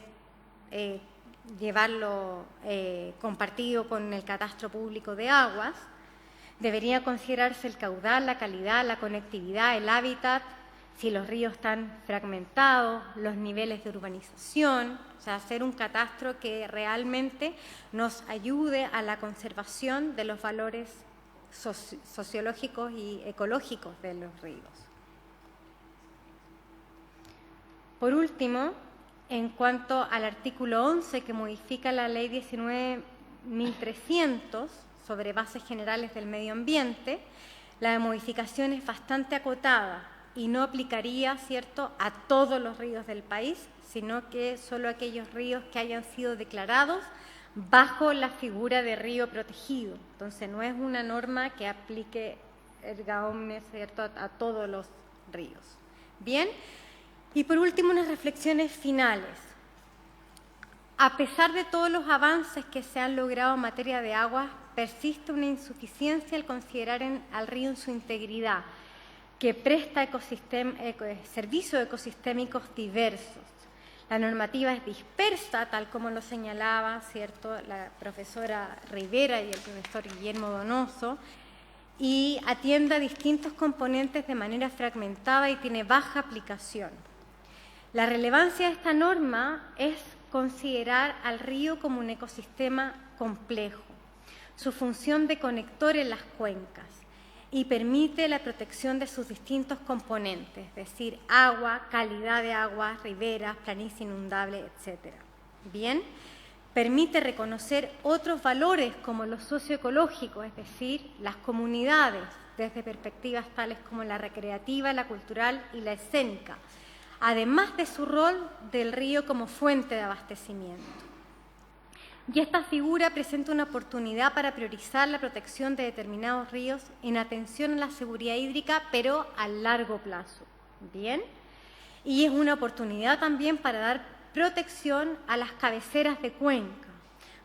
llevarlo compartido con el catastro público de aguas, debería considerarse el caudal, la calidad, la conectividad, el hábitat, si los ríos están fragmentados, los niveles de urbanización, o sea, hacer un catastro que realmente nos ayude a la conservación de los valores sociológicos y ecológicos de los ríos. Por último, en cuanto al artículo 11, que modifica la Ley 19.300 sobre bases generales del medio ambiente, la modificación es bastante acotada y no aplicaría, ¿cierto?, a todos los ríos del país, sino que solo aquellos ríos que hayan sido declarados bajo la figura de río protegido. Entonces, no es una norma que aplique erga omnes, ¿cierto?, a todos los ríos. Bien, y por último, unas reflexiones finales. A pesar de todos los avances que se han logrado en materia de aguas, persiste una insuficiencia al considerar al río en su integridad, que presta servicios ecosistémicos diversos. La normativa es dispersa, tal como lo señalaba, ¿cierto?, la profesora Rivera y el profesor Guillermo Donoso, y atiende a distintos componentes de manera fragmentada y tiene baja aplicación. La relevancia de esta norma es considerar al río como un ecosistema complejo, su función de conector en las cuencas, y permite la protección de sus distintos componentes, es decir, agua, calidad de agua, riberas, planicie inundable, etc. Bien, permite reconocer otros valores como los socioecológicos, es decir, las comunidades, desde perspectivas tales como la recreativa, la cultural y la escénica, además de su rol del río como fuente de abastecimiento. Y esta figura presenta una oportunidad para priorizar la protección de determinados ríos en atención a la seguridad hídrica, pero a largo plazo. Bien, y es una oportunidad también para dar protección a las cabeceras de cuenca,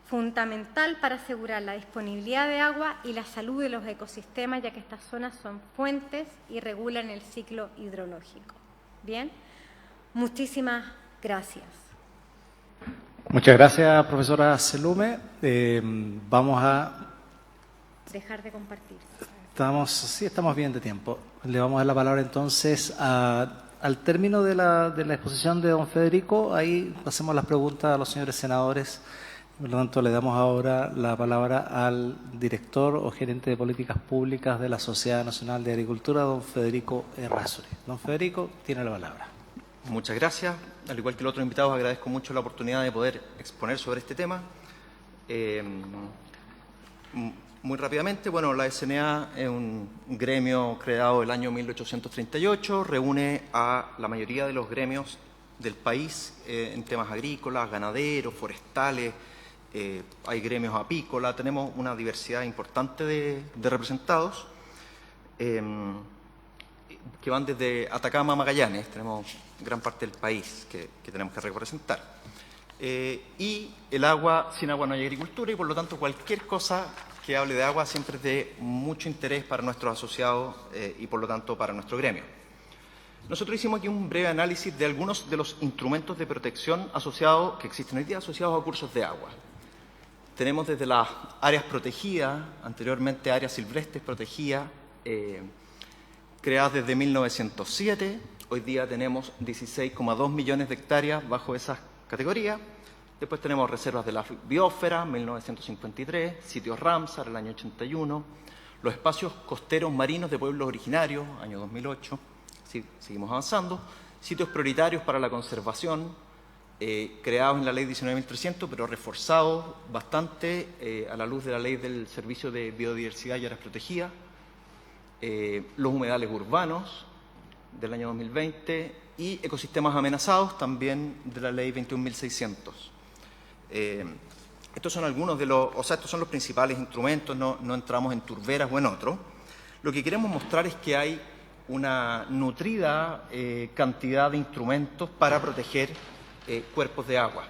fundamental para asegurar la disponibilidad de agua y la salud de los ecosistemas, ya que estas zonas son fuentes y regulan el ciclo hidrológico. Bien, muchísimas gracias. Muchas gracias, profesora Selume. Vamos a... Dejar de compartir. Estamos bien de tiempo. Le vamos a dar la palabra entonces al término de la exposición de don Federico. Ahí hacemos las preguntas a los señores senadores. Por lo tanto, le damos ahora la palabra al director o gerente de políticas públicas de la Sociedad Nacional de Agricultura, don Federico Errázuriz. Don Federico, tiene la palabra. Muchas gracias. Al igual que los otros invitados, agradezco mucho la oportunidad de poder exponer sobre este tema. Muy rápidamente, bueno, la SNA es un gremio creado el año 1838, reúne a la mayoría de los gremios del país en temas agrícolas, ganaderos, forestales, hay gremios apícolas, tenemos una diversidad importante de representados. Que van desde Atacama a Magallanes, tenemos gran parte del país que tenemos que representar. Y el agua, sin agua no hay agricultura, y por lo tanto cualquier cosa que hable de agua siempre es de mucho interés para nuestros asociados y por lo tanto para nuestro gremio. Nosotros hicimos aquí un breve análisis de algunos de los instrumentos de protección asociados que existen hoy día asociados a cursos de agua. Tenemos desde las áreas protegidas, anteriormente áreas silvestres protegidas, creadas desde 1907, hoy día tenemos 16,2 millones de hectáreas bajo esas categorías. Después tenemos reservas de la biosfera, 1953, sitios Ramsar, el año 81, los espacios costeros marinos de pueblos originarios, año 2008, sí, seguimos avanzando, sitios prioritarios para la conservación, creados en la Ley 19.300, pero reforzados bastante a la luz de la Ley del Servicio de Biodiversidad y Áreas Protegidas, los humedales urbanos del año 2020 y ecosistemas amenazados también de la Ley 21.600. Estos son algunos de estos son los principales instrumentos, no entramos en turberas o en otros. Lo que queremos mostrar es que hay una nutrida cantidad de instrumentos para proteger cuerpos de agua.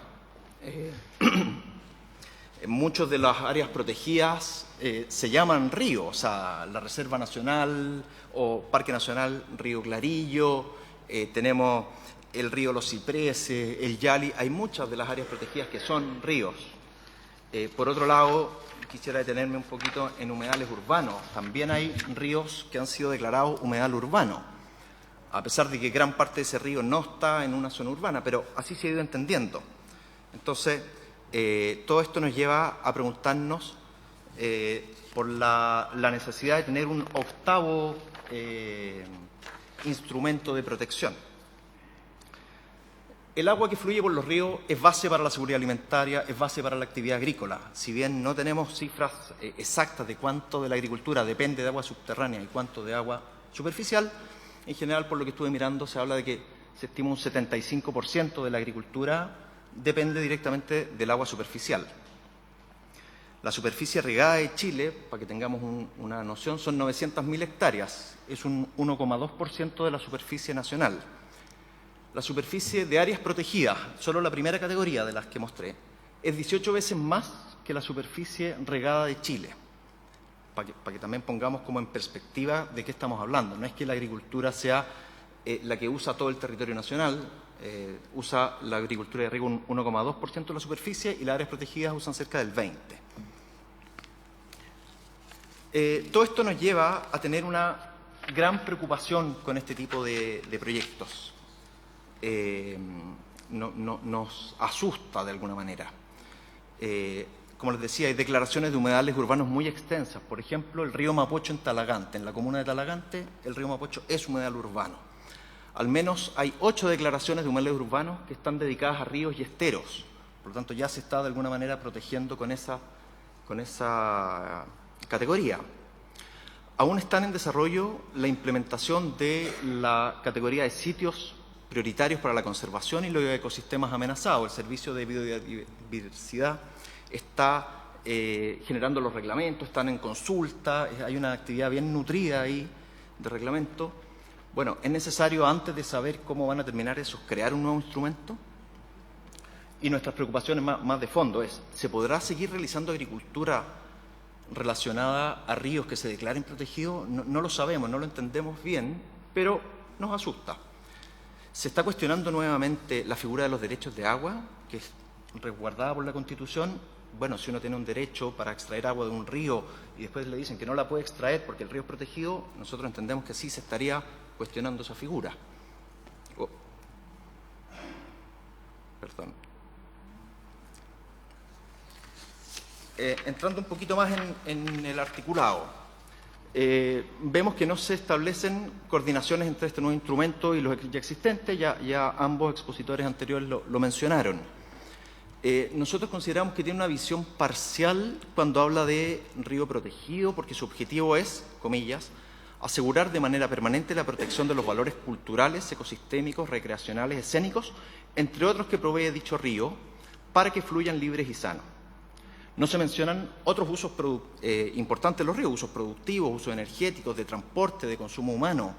Muchas de las áreas protegidas se llaman ríos, o sea, la Reserva Nacional o Parque Nacional Río Clarillo, tenemos el río Los Cipreses, el Yali, hay muchas de las áreas protegidas que son ríos. Por otro lado, quisiera detenerme un poquito en humedales urbanos. También hay ríos que han sido declarados humedal urbano, a pesar de que gran parte de ese río no está en una zona urbana, pero así se ha ido entendiendo. Entonces, todo esto nos lleva a preguntarnos por la necesidad de tener un octavo instrumento de protección. El agua que fluye por los ríos es base para la seguridad alimentaria, es base para la actividad agrícola. Si bien no tenemos cifras exactas de cuánto de la agricultura depende de agua subterránea y cuánto de agua superficial, en general, por lo que estuve mirando, se habla de que se estima un 75% de la agricultura depende directamente del agua superficial. La superficie regada de Chile, para que tengamos una noción, son 900.000 hectáreas. Es un 1,2% de la superficie nacional. La superficie de áreas protegidas, solo la primera categoría de las que mostré, es 18 veces más que la superficie regada de Chile. Para que también pongamos como en perspectiva de qué estamos hablando. No es que la agricultura sea la que usa todo el territorio nacional, usa la agricultura de riego un 1,2% de la superficie y las áreas protegidas usan cerca del 20%. Todo esto nos lleva a tener una gran preocupación con este tipo de proyectos. Nos asusta de alguna manera. Como les decía, hay declaraciones de humedales urbanos muy extensas. Por ejemplo, el río Mapocho en Talagante. En la comuna de Talagante, el río Mapocho es humedal urbano. Al menos hay 8 declaraciones de humedales urbanos que están dedicadas a ríos y esteros. Por lo tanto, ya se está de alguna manera protegiendo con esa categoría. Aún están en desarrollo la implementación de la categoría de sitios prioritarios para la conservación y los ecosistemas amenazados. El Servicio de Biodiversidad está generando los reglamentos, están en consulta, hay una actividad bien nutrida ahí de reglamento. Bueno, es necesario, antes de saber cómo van a terminar esos, crear un nuevo instrumento. Y nuestras preocupaciones más de fondo es, ¿se podrá seguir realizando agricultura relacionada a ríos que se declaren protegidos? No lo sabemos, no lo entendemos bien, pero nos asusta. Se está cuestionando nuevamente la figura de los derechos de agua, que es resguardada por la Constitución. Bueno, si uno tiene un derecho para extraer agua de un río y después le dicen que no la puede extraer porque el río es protegido, nosotros entendemos que sí se estaría cuestionando esa figura. Perdón. Entrando un poquito más en el articulado, vemos que no se establecen coordinaciones entre este nuevo instrumento y los ya existentes, ya ambos expositores anteriores lo mencionaron. Nosotros consideramos que tiene una visión parcial cuando habla de río protegido, porque su objetivo es, comillas, asegurar de manera permanente la protección de los valores culturales, ecosistémicos, recreacionales, escénicos, entre otros que provee dicho río, para que fluyan libres y sanos. No se mencionan otros usos importantes de los ríos, usos productivos, usos energéticos, de transporte, de consumo humano.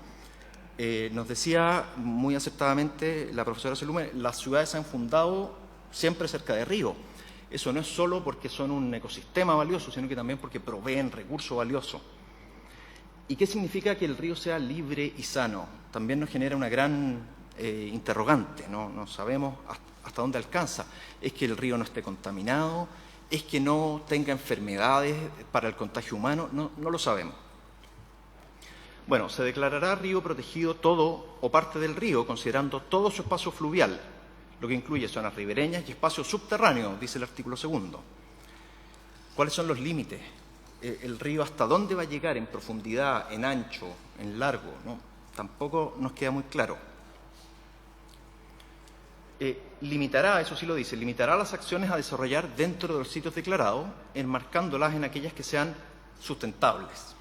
Nos decía muy acertadamente la profesora Selume, las ciudades se han fundado siempre cerca de ríos. Eso no es solo porque son un ecosistema valioso, sino que también porque proveen recursos valiosos. ¿Y qué significa que el río sea libre y sano? También nos genera una gran interrogante, no sabemos hasta dónde alcanza. ¿Es que el río no esté contaminado? ¿Es que no tenga enfermedades para el contagio humano? No lo sabemos. Bueno, se declarará río protegido todo o parte del río, considerando todo su espacio fluvial, lo que incluye zonas ribereñas y espacios subterráneos, dice el artículo 2. ¿Cuáles son los límites? El río, ¿hasta dónde va a llegar en profundidad, en ancho, en largo? ¿No? Tampoco nos queda muy claro. Limitará, eso sí lo dice, limitará las acciones a desarrollar dentro de los sitios declarados, enmarcándolas en aquellas que sean sustentables,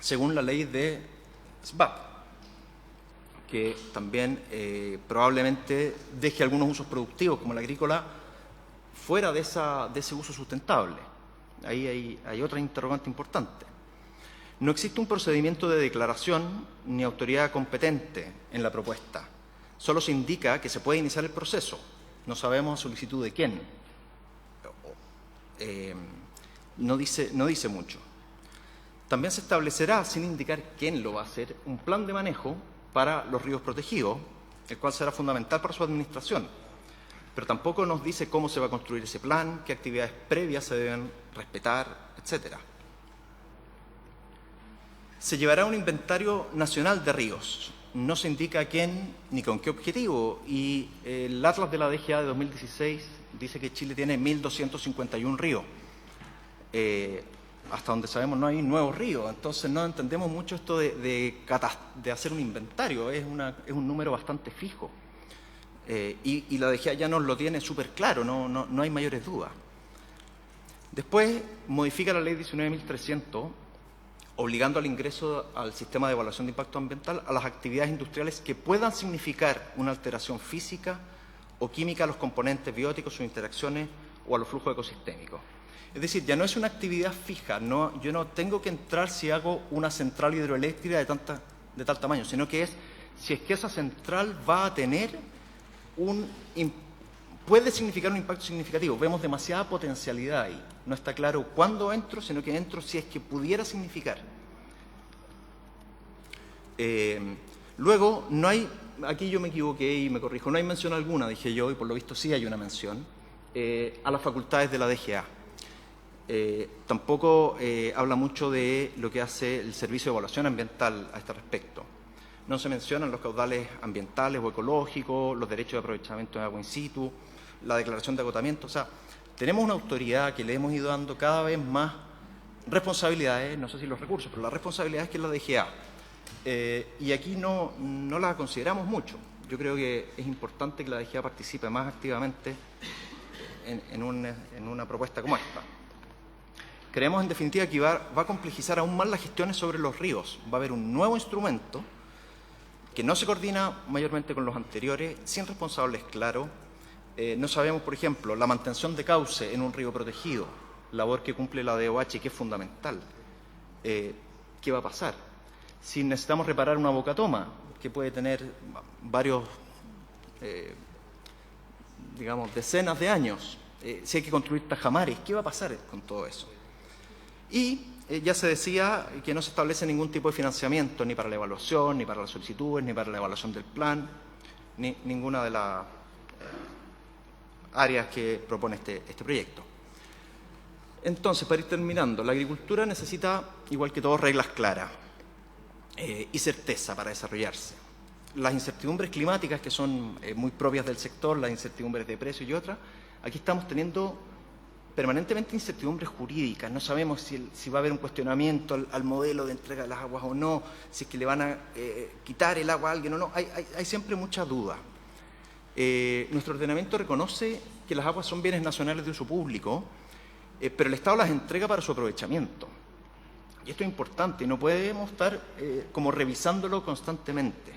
según la ley de SBAP, que también probablemente deje algunos usos productivos, como el agrícola, fuera de ese uso sustentable. Ahí hay otra interrogante importante. No existe un procedimiento de declaración ni autoridad competente en la propuesta. Solo se indica que se puede iniciar el proceso. No sabemos a solicitud de quién. no dice mucho. También se establecerá, sin indicar quién lo va a hacer, un plan de manejo para los ríos protegidos, el cual será fundamental para su administración. Pero tampoco nos dice cómo se va a construir ese plan, qué actividades previas se deben respetar, etc. Se llevará un inventario nacional de ríos. No se indica quién ni con qué objetivo. Y el Atlas de la DGA de 2016 dice que Chile tiene 1.251 ríos. Hasta donde sabemos no hay nuevos ríos. Entonces no entendemos mucho esto de hacer un inventario. Es un número bastante fijo. Y la DGA ya nos lo tiene súper claro, no hay mayores dudas. Después modifica la ley 19.300, obligando al ingreso al sistema de evaluación de impacto ambiental a las actividades industriales que puedan significar una alteración física o química a los componentes bióticos, sus interacciones o a los flujos ecosistémicos. Es decir, ya no es una actividad fija, yo no tengo que entrar si hago una central hidroeléctrica de tal tamaño, sino que es si es que esa central va a tener puede significar un impacto significativo. Vemos demasiada potencialidad ahí. No está claro cuándo entro, sino que entro si es que pudiera significar. Luego, no hay, aquí yo me equivoqué y me corrijo, no hay mención alguna, dije yo, y por lo visto sí hay una mención, a las facultades de la DGA. Tampoco habla mucho de lo que hace el Servicio de Evaluación Ambiental a este respecto. No se mencionan los caudales ambientales o ecológicos, los derechos de aprovechamiento de agua in situ, la declaración de agotamiento. O sea, tenemos una autoridad que le hemos ido dando cada vez más responsabilidades, no sé si los recursos, pero las responsabilidades que es la DGA. Y aquí no la consideramos mucho. Yo creo que es importante que la DGA participe más activamente en una propuesta como esta. Creemos, en definitiva, que va a complejizar aún más las gestiones sobre los ríos. Va a haber un nuevo instrumento que no se coordina mayormente con los anteriores, sin responsables claros. No sabemos, por ejemplo, la mantención de cauce en un río protegido, labor que cumple la DOH y que es fundamental. ¿Qué va a pasar? Si necesitamos reparar una bocatoma, que puede tener varios, decenas de años, si hay que construir tajamares, ¿qué va a pasar con todo eso? Y ya se decía que no se establece ningún tipo de financiamiento, ni para la evaluación, ni para las solicitudes, ni para la evaluación del plan, ni ninguna de las áreas que propone este proyecto. Entonces, para ir terminando, la agricultura necesita, igual que todo, reglas claras y certeza para desarrollarse. Las incertidumbres climáticas, que son muy propias del sector, las incertidumbres de precio y otras, aquí estamos teniendo permanentemente incertidumbres jurídicas. No sabemos si va a haber un cuestionamiento al modelo de entrega de las aguas o no, si es que le van a quitar el agua a alguien o no. Hay siempre mucha duda. Nuestro ordenamiento reconoce que las aguas son bienes nacionales de uso público, pero el Estado las entrega para su aprovechamiento. Y esto es importante, no podemos estar como revisándolo constantemente.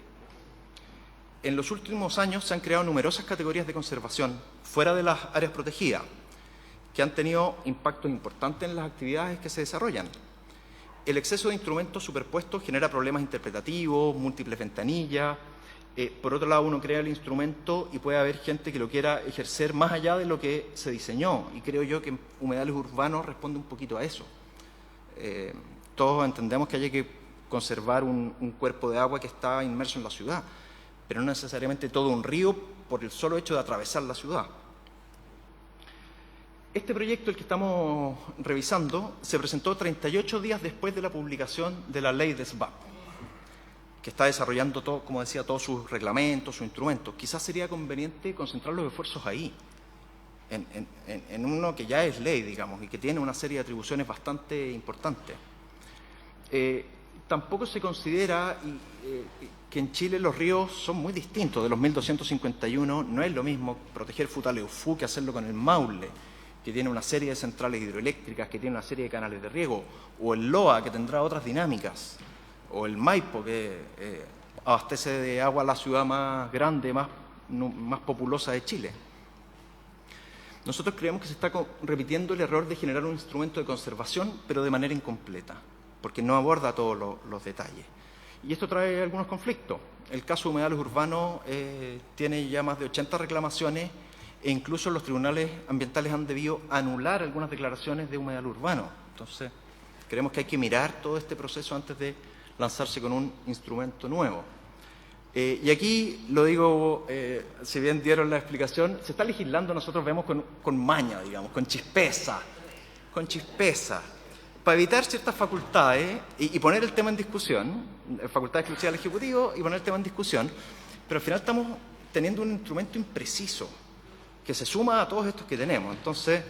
En los últimos años se han creado numerosas categorías de conservación fuera de las áreas protegidas, que han tenido impactos importantes en las actividades que se desarrollan. El exceso de instrumentos superpuestos genera problemas interpretativos, múltiples ventanillas. Por otro lado, uno crea el instrumento y puede haber gente que lo quiera ejercer más allá de lo que se diseñó. Y creo yo que humedales urbanos responde un poquito a eso. Todos entendemos que hay que conservar un cuerpo de agua que está inmerso en la ciudad, pero no necesariamente todo un río por el solo hecho de atravesar la ciudad. Este proyecto, el que estamos revisando, se presentó 38 días después de la publicación de la ley de SBAP, que está desarrollando todo, como decía, todos sus reglamentos, sus instrumentos. Quizás sería conveniente concentrar los esfuerzos ahí, en uno que ya es ley, digamos, y que tiene una serie de atribuciones bastante importantes. Tampoco se considera que en Chile los ríos son muy distintos de los 1.251. No es lo mismo proteger Futaleufú que hacerlo con el Maule, que tiene una serie de centrales hidroeléctricas, que tiene una serie de canales de riego, o el Loa, que tendrá otras dinámicas, o el Maipo, que abastece de agua a la ciudad más grande, más populosa de Chile. Nosotros creemos que se está repitiendo el error de generar un instrumento de conservación, pero de manera incompleta, porque no aborda todos los detalles. Y esto trae algunos conflictos. El caso de humedales urbanos tiene ya más de 80 reclamaciones e incluso los tribunales ambientales han debido anular algunas declaraciones de humedal urbano. Entonces, creemos que hay que mirar todo este proceso antes de lanzarse con un instrumento nuevo. Y aquí lo digo, si bien dieron la explicación, se está legislando, nosotros vemos con maña, digamos, con chispeza, para evitar ciertas facultades y poner el tema en discusión, facultad exclusiva del Ejecutivo y poner el tema en discusión, pero al final estamos teniendo un instrumento impreciso que se suma a todos estos que tenemos. Entonces,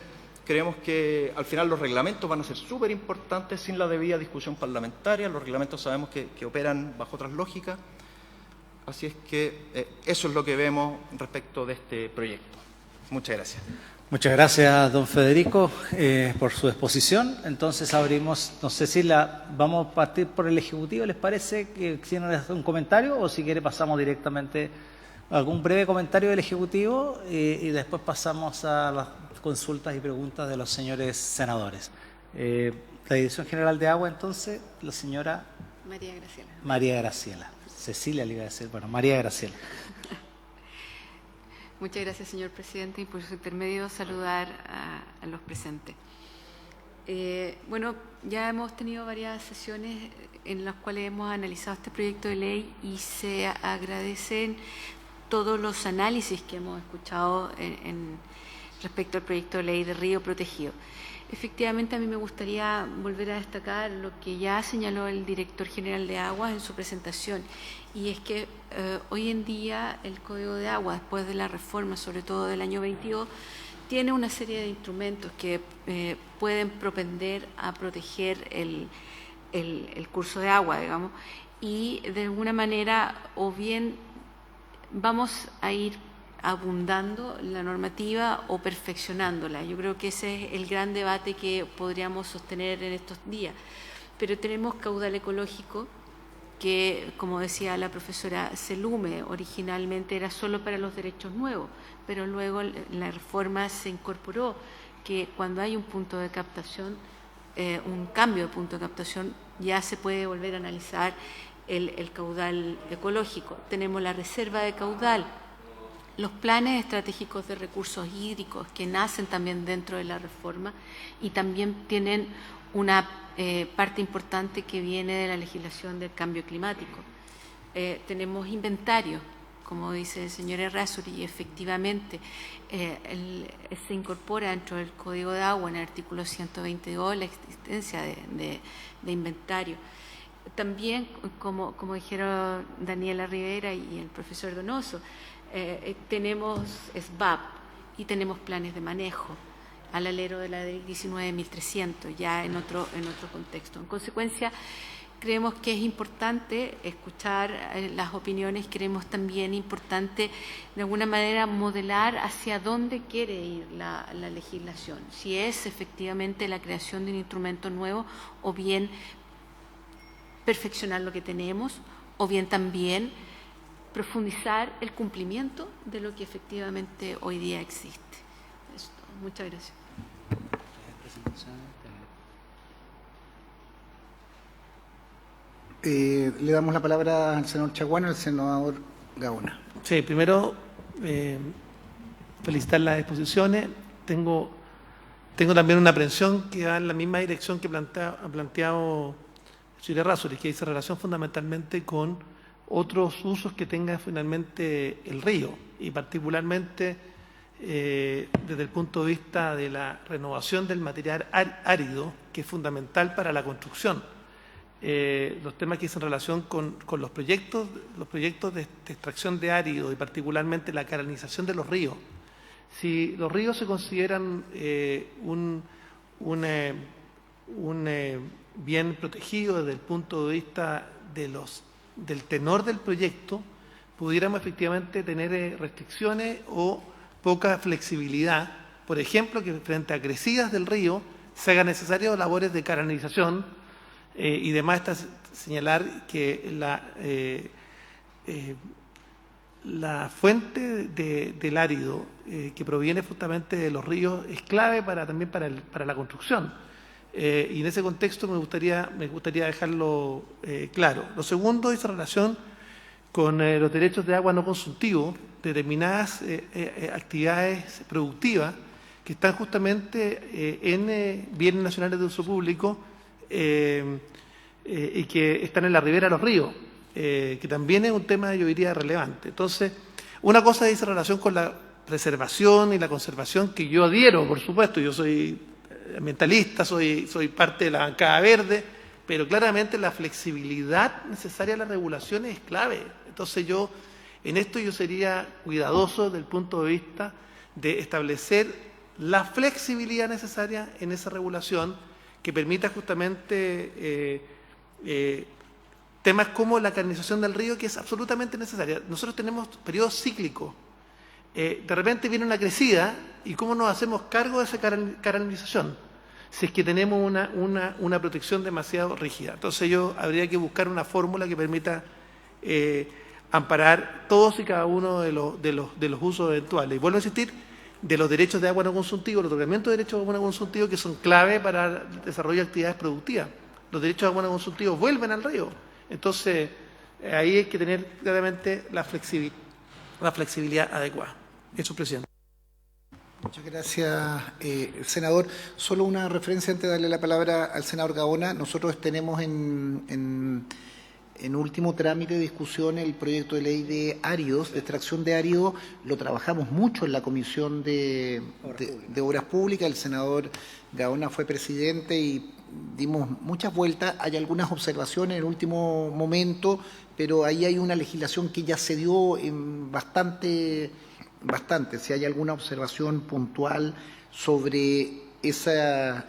creemos que al final los reglamentos van a ser súper importantes sin la debida discusión parlamentaria. Los reglamentos sabemos que operan bajo otras lógicas. Así es que eso es lo que vemos respecto de este proyecto. Muchas gracias. Muchas gracias, don Federico, por su exposición. Entonces abrimos, no sé si vamos a partir por el Ejecutivo, ¿les parece que tienen un comentario o si quiere pasamos directamente a algún breve comentario del Ejecutivo y después pasamos a las consultas y preguntas de los señores senadores? La Dirección General de Agua, entonces, la señora María Graciela. María Graciela. Cecilia le iba a decir, bueno, María Graciela. Muchas gracias, señor presidente, y por su intermedio saludar a los presentes. Bueno, ya hemos tenido varias sesiones en las cuales hemos analizado este proyecto de ley y se agradecen todos los análisis que hemos escuchado respecto al proyecto de ley de Río Protegido. Efectivamente, a mí me gustaría volver a destacar lo que ya señaló el director general de Aguas en su presentación, y es que hoy en día el Código de Agua, después de la reforma, sobre todo del año 22, tiene una serie de instrumentos que pueden propender a proteger el curso de agua, digamos, y de alguna manera o bien vamos a ir abundando la normativa o perfeccionándola. Yo creo que ese es el gran debate que podríamos sostener en estos días. Pero tenemos caudal ecológico que, como decía la profesora Selume, originalmente era solo para los derechos nuevos, pero luego en la reforma se incorporó que cuando hay un punto de captación, un cambio de punto de captación, ya se puede volver a analizar el caudal ecológico. Tenemos la reserva de caudal, los planes estratégicos de recursos hídricos que nacen también dentro de la reforma y también tienen una parte importante que viene de la legislación del cambio climático. Tenemos inventarios, como dice el señor Errázuriz, y efectivamente se incorpora dentro del Código de Agua en el artículo 122 la existencia de inventario. También, como dijeron Daniela Rivera y el profesor Donoso, tenemos SBAP y tenemos planes de manejo al alero de la ley 19.300, ya en otro contexto. En consecuencia, creemos que es importante escuchar las opiniones, creemos también importante de alguna manera modelar hacia dónde quiere ir la legislación, si es efectivamente la creación de un instrumento nuevo o bien perfeccionar lo que tenemos o bien también profundizar el cumplimiento de lo que efectivamente hoy día existe. Esto. Muchas gracias. Le damos la palabra al senador Chaguán y al senador Gaona. Sí, primero felicitar las exposiciones. Tengo también una aprehensión que va en la misma dirección que ha planteado el señor Errázuriz, que dice relación fundamentalmente con otros usos que tenga finalmente el río y particularmente desde el punto de vista de la renovación del material árido, que es fundamental para la construcción. Los temas que dicen relación con los proyectos de extracción de árido y particularmente la canalización de los ríos. Si los ríos se consideran un bien protegido desde el punto de vista del tenor del proyecto, pudiéramos efectivamente tener restricciones o poca flexibilidad. Por ejemplo, que frente a crecidas del río se hagan necesarias labores de canalización y demás está señalar que la fuente del árido que proviene justamente de los ríos es clave también para la construcción. Y en ese contexto me gustaría dejarlo claro. Lo segundo es en relación con los derechos de agua no consultivo, determinadas actividades productivas que están justamente en bienes nacionales de uso público y que están en la ribera de los ríos, que también es un tema, yo diría, relevante. Entonces, una cosa dice relación con la preservación y la conservación, que yo adhiero, por supuesto, yo soy ambientalista, soy parte de la bancada verde, pero claramente la flexibilidad necesaria a las regulaciones es clave. Entonces en esto yo sería cuidadoso desde el punto de vista de establecer la flexibilidad necesaria en esa regulación que permita justamente temas como la canalización del río, que es absolutamente necesaria. Nosotros tenemos periodos cíclicos. De repente viene una crecida, y ¿cómo nos hacemos cargo de esa canalización? Si es que tenemos una protección demasiado rígida. Entonces habría que buscar una fórmula que permita amparar todos y cada uno de los usos eventuales. Y vuelvo a insistir, de los derechos de agua no consultivos, los otorgamientos de derechos de agua no consultivos, que son clave para el desarrollo de actividades productivas. Los derechos de agua no consultivos vuelven al río. Entonces, ahí hay que tener claramente la flexibilidad adecuada. Eso, presidente. Muchas gracias, senador. Solo una referencia antes de darle la palabra al senador Gaona. Nosotros tenemos en último trámite de discusión el proyecto de ley de áridos, de extracción de áridos. Lo trabajamos mucho en la Comisión de Obras Públicas. El senador Gaona fue presidente y dimos muchas vueltas. Hay algunas observaciones en el último momento, pero ahí hay una legislación que ya se dio en bastante. Si hay alguna observación puntual sobre esa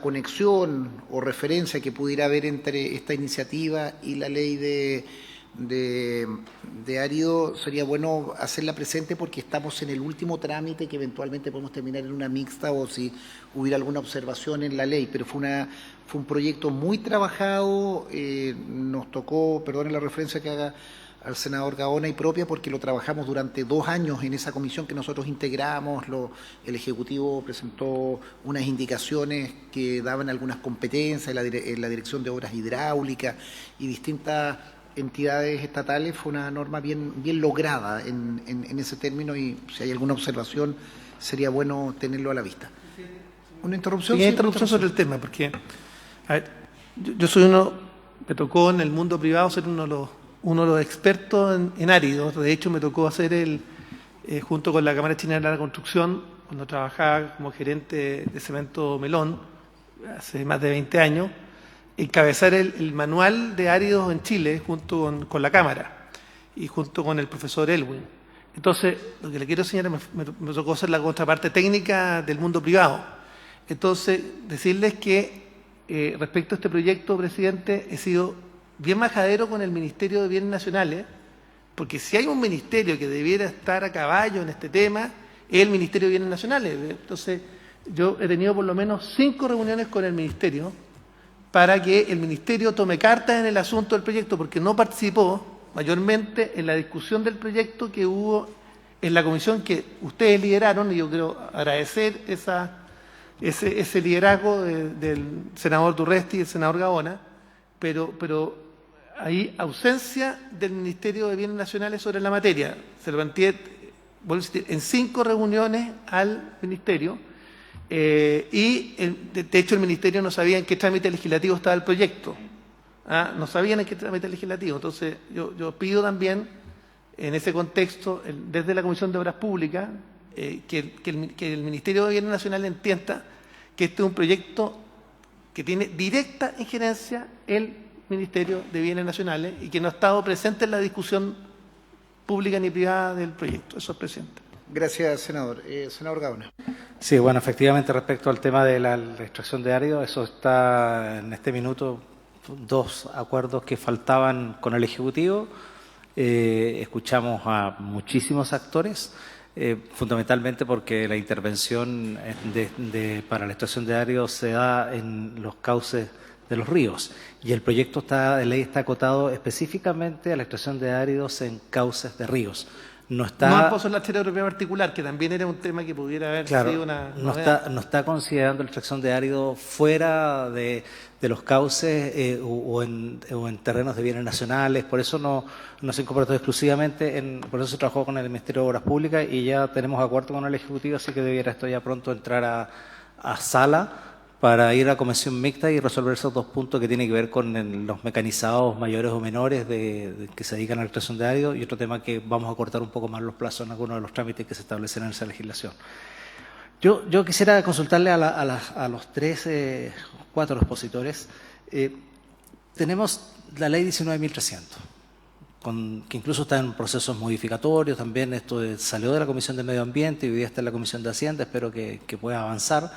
conexión o referencia que pudiera haber entre esta iniciativa y la ley de árido, sería bueno hacerla presente porque estamos en el último trámite, que eventualmente podemos terminar en una mixta o si hubiera alguna observación en la ley, pero fue un proyecto muy trabajado. Nos tocó, perdone la referencia que haga al senador Gaona y propia, porque lo trabajamos durante 2 años en esa comisión que nosotros integramos. El Ejecutivo presentó unas indicaciones que daban algunas competencias en la Dirección de Obras Hidráulicas y distintas entidades estatales. Fue una norma bien lograda en ese término, y si hay alguna observación sería bueno tenerlo a la vista. ¿Una interrupción? Sí, interrupción sobre el tema, porque a ver, yo soy me tocó en el mundo privado ser uno de los expertos en áridos. De hecho, me tocó hacer junto con la Cámara Chilena de la Construcción, cuando trabajaba como gerente de Cemento Melón, hace más de 20 años, encabezar el manual de áridos en Chile junto con la Cámara y junto con el profesor Elwin. Entonces, lo que le quiero enseñar, me tocó hacer la contraparte técnica del mundo privado. Entonces, decirles que respecto a este proyecto, presidente, he sido bien majadero con el Ministerio de Bienes Nacionales, porque si hay un ministerio que debiera estar a caballo en este tema, es el Ministerio de Bienes Nacionales. Entonces, yo he tenido por lo menos 5 reuniones con el Ministerio para que el Ministerio tome cartas en el asunto del proyecto, porque no participó mayormente en la discusión del proyecto que hubo en la comisión que ustedes lideraron, y yo quiero agradecer ese liderazgo del senador Durresti y del senador Gaona, pero hay ausencia del Ministerio de Bienes Nacionales sobre la materia. Se lo planteé, vuelvo a insistir, en 5 reuniones al Ministerio, y de hecho el Ministerio no sabía en qué trámite legislativo estaba el proyecto. No sabían en qué trámite legislativo. Entonces yo pido también, en ese contexto, desde la Comisión de Obras Públicas, que el Ministerio de Bienes Nacionales entienda que este es un proyecto que tiene directa injerencia el Ministerio de Bienes Nacionales y que no ha estado presente en la discusión pública ni privada del proyecto. Eso es, presidente. Gracias, senador. Senador Gaona. Sí, bueno, efectivamente, respecto al tema de la extracción de árido, eso está en este minuto, 2 acuerdos que faltaban con el Ejecutivo. Escuchamos a muchísimos actores, fundamentalmente porque la intervención para la extracción de áridos se da en los cauces de los ríos, y el proyecto de ley está acotado específicamente a la extracción de áridos en cauces de ríos. no está... No el pozo en la arteria de propiedad particular, que también era un tema que pudiera haber Claro, sido una no novedad. no está considerando la extracción de árido fuera de los cauces o en terrenos de bienes nacionales, por eso no se incorporó exclusivamente, por eso se trabajó con el Ministerio de Obras Públicas y ya tenemos acuerdo con el Ejecutivo, así que debiera esto ya pronto entrar a sala para ir a comisión mixta y resolver esos dos puntos que tienen que ver con los mecanizados mayores o menores de que se dedican a la extracción de árido y otro tema que vamos a cortar un poco más los plazos en algunos de los trámites que se establecen en esa legislación. Yo quisiera consultarle a los cuatro expositores. Tenemos la ley 19.300, que incluso está en procesos modificatorios. También esto salió de la Comisión de Medio Ambiente y hoy día está en la Comisión de Hacienda. Espero que pueda avanzar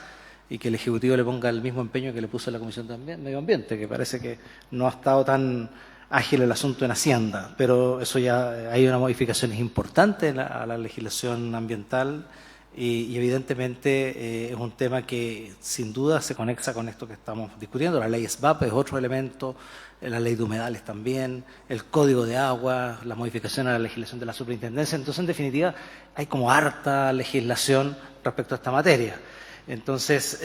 y que el Ejecutivo le ponga el mismo empeño que le puso la Comisión de Medio Ambiente, que parece que no ha estado tan ágil el asunto en Hacienda. Pero eso ya hay unas modificaciones importantes a la legislación ambiental. Y evidentemente es un tema que sin duda se conexa con esto que estamos discutiendo. La ley SBAP es otro elemento, la ley de humedales también, el código de agua, la modificación a la legislación de la superintendencia. Entonces, en definitiva, hay como harta legislación respecto a esta materia. Entonces,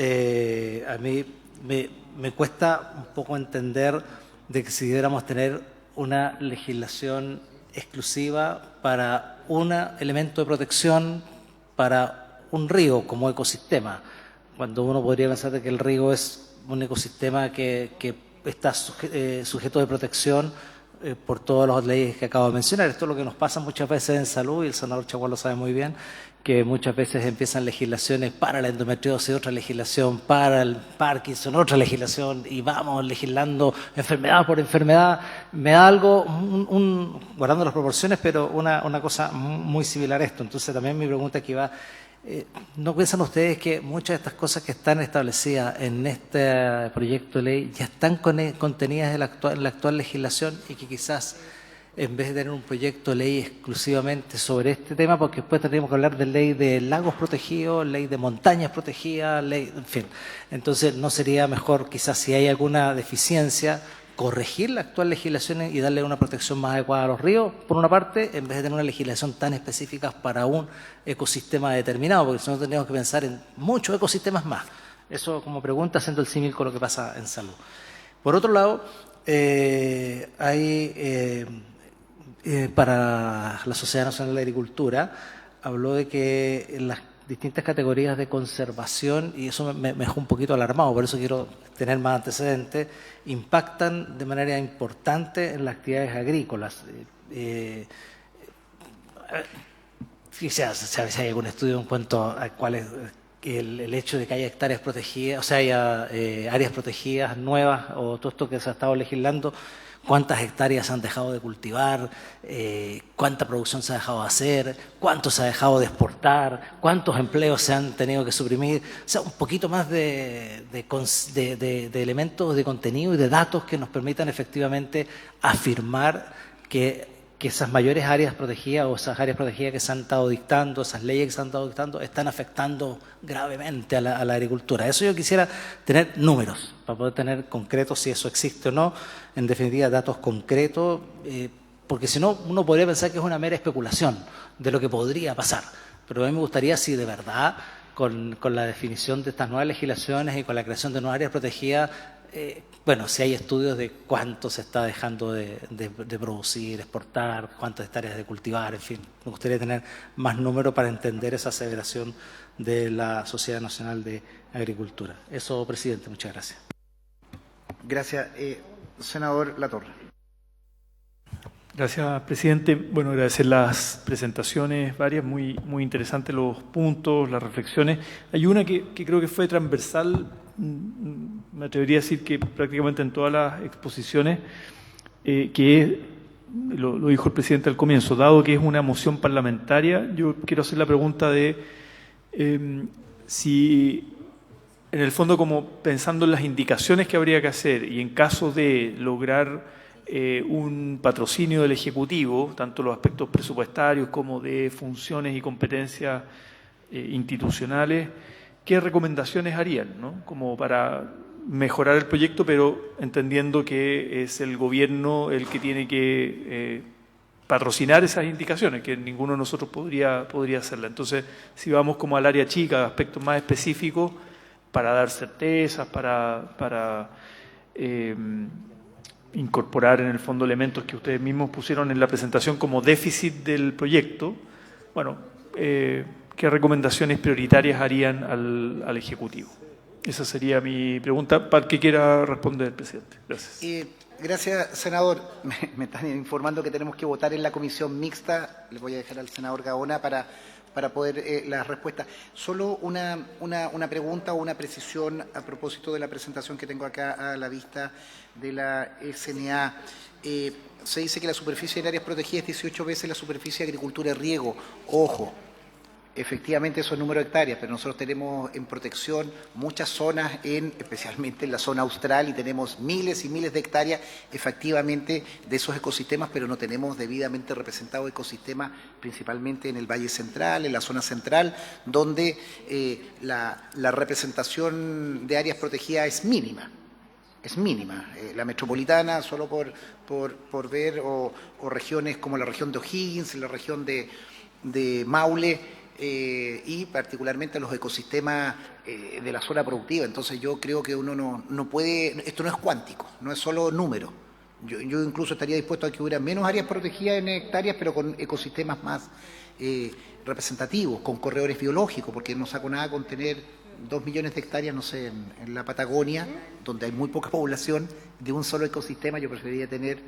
a mí me cuesta un poco entender de que si debiéramos tener una legislación exclusiva para un elemento de protección para un río como ecosistema, cuando uno podría pensar de que el río es un ecosistema que está sujeto de protección por todas las leyes que acabo de mencionar. Esto es lo que nos pasa muchas veces en salud, y el senador Chaguán lo sabe muy bien, que muchas veces empiezan legislaciones para la endometriosis, otra legislación para el Parkinson, otra legislación, y vamos legislando enfermedad por enfermedad. Me da algo, guardando las proporciones, pero una cosa muy similar a esto. Entonces también mi pregunta aquí va, ¿no piensan ustedes que muchas de estas cosas que están establecidas en este proyecto de ley ya están contenidas en la actual legislación y que quizás en vez de tener un proyecto de ley exclusivamente sobre este tema, porque después tendríamos que hablar de ley de lagos protegidos, ley de montañas protegidas, ley, en fin. Entonces, ¿no sería mejor quizás si hay alguna deficiencia corregir la actual legislación y darle una protección más adecuada a los ríos, por una parte, en vez de tener una legislación tan específica para un ecosistema determinado, porque si no tendríamos que pensar en muchos ecosistemas más? Eso como pregunta, haciendo el símil con lo que pasa en salud. Por otro lado, para la Sociedad Nacional de Agricultura, habló de que en las distintas categorías de conservación, y eso me dejó un poquito alarmado, por eso quiero tener más antecedentes, impactan de manera importante en las actividades agrícolas. Quizás si hay algún estudio en cuanto a cuál es el hecho de que haya hectáreas protegidas, o sea, haya áreas protegidas nuevas, o todo esto que se ha estado legislando, cuántas hectáreas se han dejado de cultivar, cuánta producción se ha dejado de hacer, cuánto se ha dejado de exportar, cuántos empleos se han tenido que suprimir. O sea, un poquito más de elementos de contenido y de datos que nos permitan efectivamente afirmar que esas mayores áreas protegidas o esas áreas protegidas que se han estado dictando, esas leyes que se han estado dictando, están afectando gravemente a la agricultura. Eso yo quisiera tener números, para poder tener concretos si eso existe o no, en definitiva datos concretos, porque si no uno podría pensar que es una mera especulación de lo que podría pasar. Pero a mí me gustaría si de verdad, con la definición de estas nuevas legislaciones y con la creación de nuevas áreas protegidas, bueno, si hay estudios de cuánto se está dejando de producir, exportar, cuántas hectáreas de cultivar, en fin. Me gustaría tener más números para entender esa aseveración de la Sociedad Nacional de Agricultura. Eso, presidente, muchas gracias. Gracias. Senador Latorre. Gracias, presidente. Bueno, agradecer las presentaciones, varias, muy interesantes los puntos, las reflexiones. Hay una que creo que fue transversal, me atrevería a decir que prácticamente en todas las exposiciones, que lo dijo el presidente al comienzo, dado que es una moción parlamentaria, yo quiero hacer la pregunta de si, en el fondo, como pensando en las indicaciones que habría que hacer y en caso de lograr un patrocinio del Ejecutivo, tanto los aspectos presupuestarios como de funciones y competencias institucionales, ¿qué recomendaciones harían, ¿no? Como para mejorar el proyecto, pero entendiendo que es el gobierno el que tiene que patrocinar esas indicaciones, que ninguno de nosotros podría hacerla. Entonces, si vamos como al área chica, aspectos más específicos, para dar certezas, para incorporar en el fondo elementos que ustedes mismos pusieron en la presentación como déficit del proyecto, bueno, ¿qué recomendaciones prioritarias harían al Ejecutivo? Esa sería mi pregunta, para el que quiera responder, presidente. Gracias. Gracias, senador. Me están informando que tenemos que votar en la comisión mixta. Le voy a dejar al senador Gaona para poder las respuestas. Solo una pregunta o una precisión a propósito de la presentación que tengo acá a la vista de la SNA. Se dice que la superficie en áreas protegidas es 18 veces la superficie de agricultura y riego. Ojo, efectivamente eso es número de hectáreas, pero nosotros tenemos en protección muchas zonas, especialmente en la zona austral, y tenemos miles y miles de hectáreas efectivamente de esos ecosistemas, pero no tenemos debidamente representados ecosistemas, principalmente en el Valle Central, en la zona central, donde la representación de áreas protegidas es mínima. Es mínima. La metropolitana, solo por ver, o regiones como la región de O'Higgins, la región de Maule, y particularmente los ecosistemas de la zona productiva. Entonces yo creo que uno no puede, esto no es cuántico, no es solo número. Yo incluso estaría dispuesto a que hubiera menos áreas protegidas en hectáreas, pero con ecosistemas más representativos, con corredores biológicos, porque no saco nada con tener 2 millones de hectáreas, no sé, en la Patagonia, donde hay muy poca población, de un solo ecosistema. Yo preferiría tener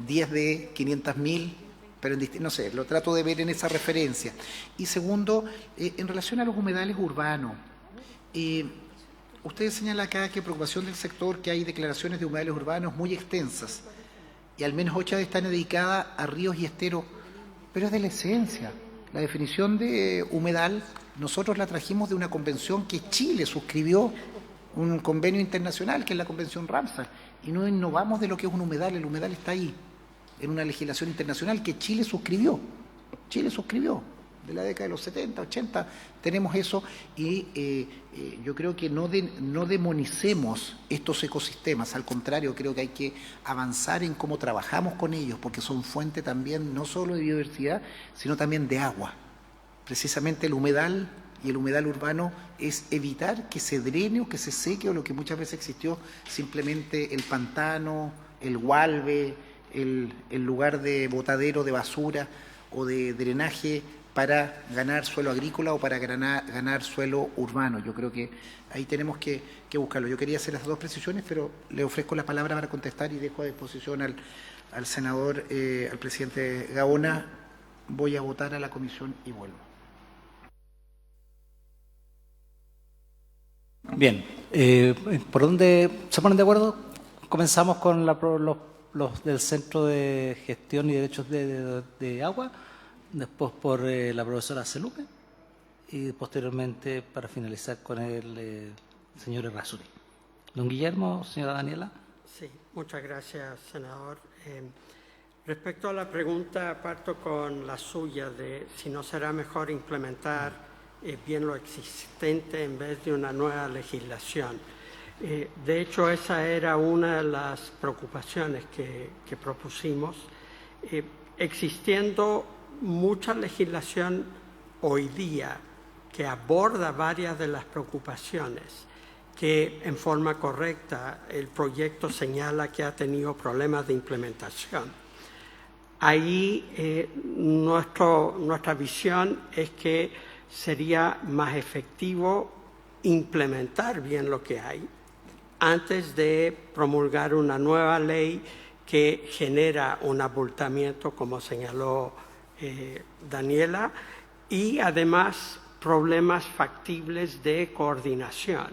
10 de 500.000, pero no sé, lo trato de ver en esa referencia. Y segundo, en relación a los humedales urbanos, usted señala acá que preocupación del sector, que hay declaraciones de humedales urbanos muy extensas, y al menos 8 están dedicadas a ríos y esteros, pero es de la esencia. La definición de humedal, nosotros la trajimos de una convención que Chile suscribió, un convenio internacional, que es la Convención Ramsar, y no innovamos de lo que es un humedal. El humedal está ahí, en una legislación internacional que Chile suscribió. Chile suscribió, de la década de los 70, 80, tenemos eso, y yo creo que no demonicemos estos ecosistemas. Al contrario, creo que hay que avanzar en cómo trabajamos con ellos, porque son fuente también no solo de biodiversidad, sino también de agua. Precisamente el humedal y el humedal urbano es evitar que se drene o que se seque, o lo que muchas veces existió, simplemente el pantano, el hualve, el lugar de botadero de basura o de drenaje para ganar suelo agrícola o para ganar suelo urbano. Yo creo que ahí tenemos que buscarlo. Yo quería hacer las dos precisiones, pero le ofrezco la palabra para contestar y dejo a disposición al senador, al presidente Gaona. Voy a votar a la comisión y vuelvo. Bien, ¿por dónde se ponen de acuerdo? Comenzamos con los del Centro de Gestión y Derechos de Agua, después por la profesora Selupe, y posteriormente para finalizar con el señor Errázuriz. Don Guillermo, señora Daniela. Sí, muchas gracias, senador. Respecto a la pregunta, parto con la suya de si no será mejor implementar bien lo existente en vez de una nueva legislación. De hecho, esa era una de las preocupaciones que propusimos. Existiendo mucha legislación hoy día que aborda varias de las preocupaciones, que en forma correcta el proyecto señala que ha tenido problemas de implementación. Ahí nuestra visión es que sería más efectivo implementar bien lo que hay antes de promulgar una nueva ley que genera un abultamiento, como señaló Daniela, y además problemas factibles de coordinación.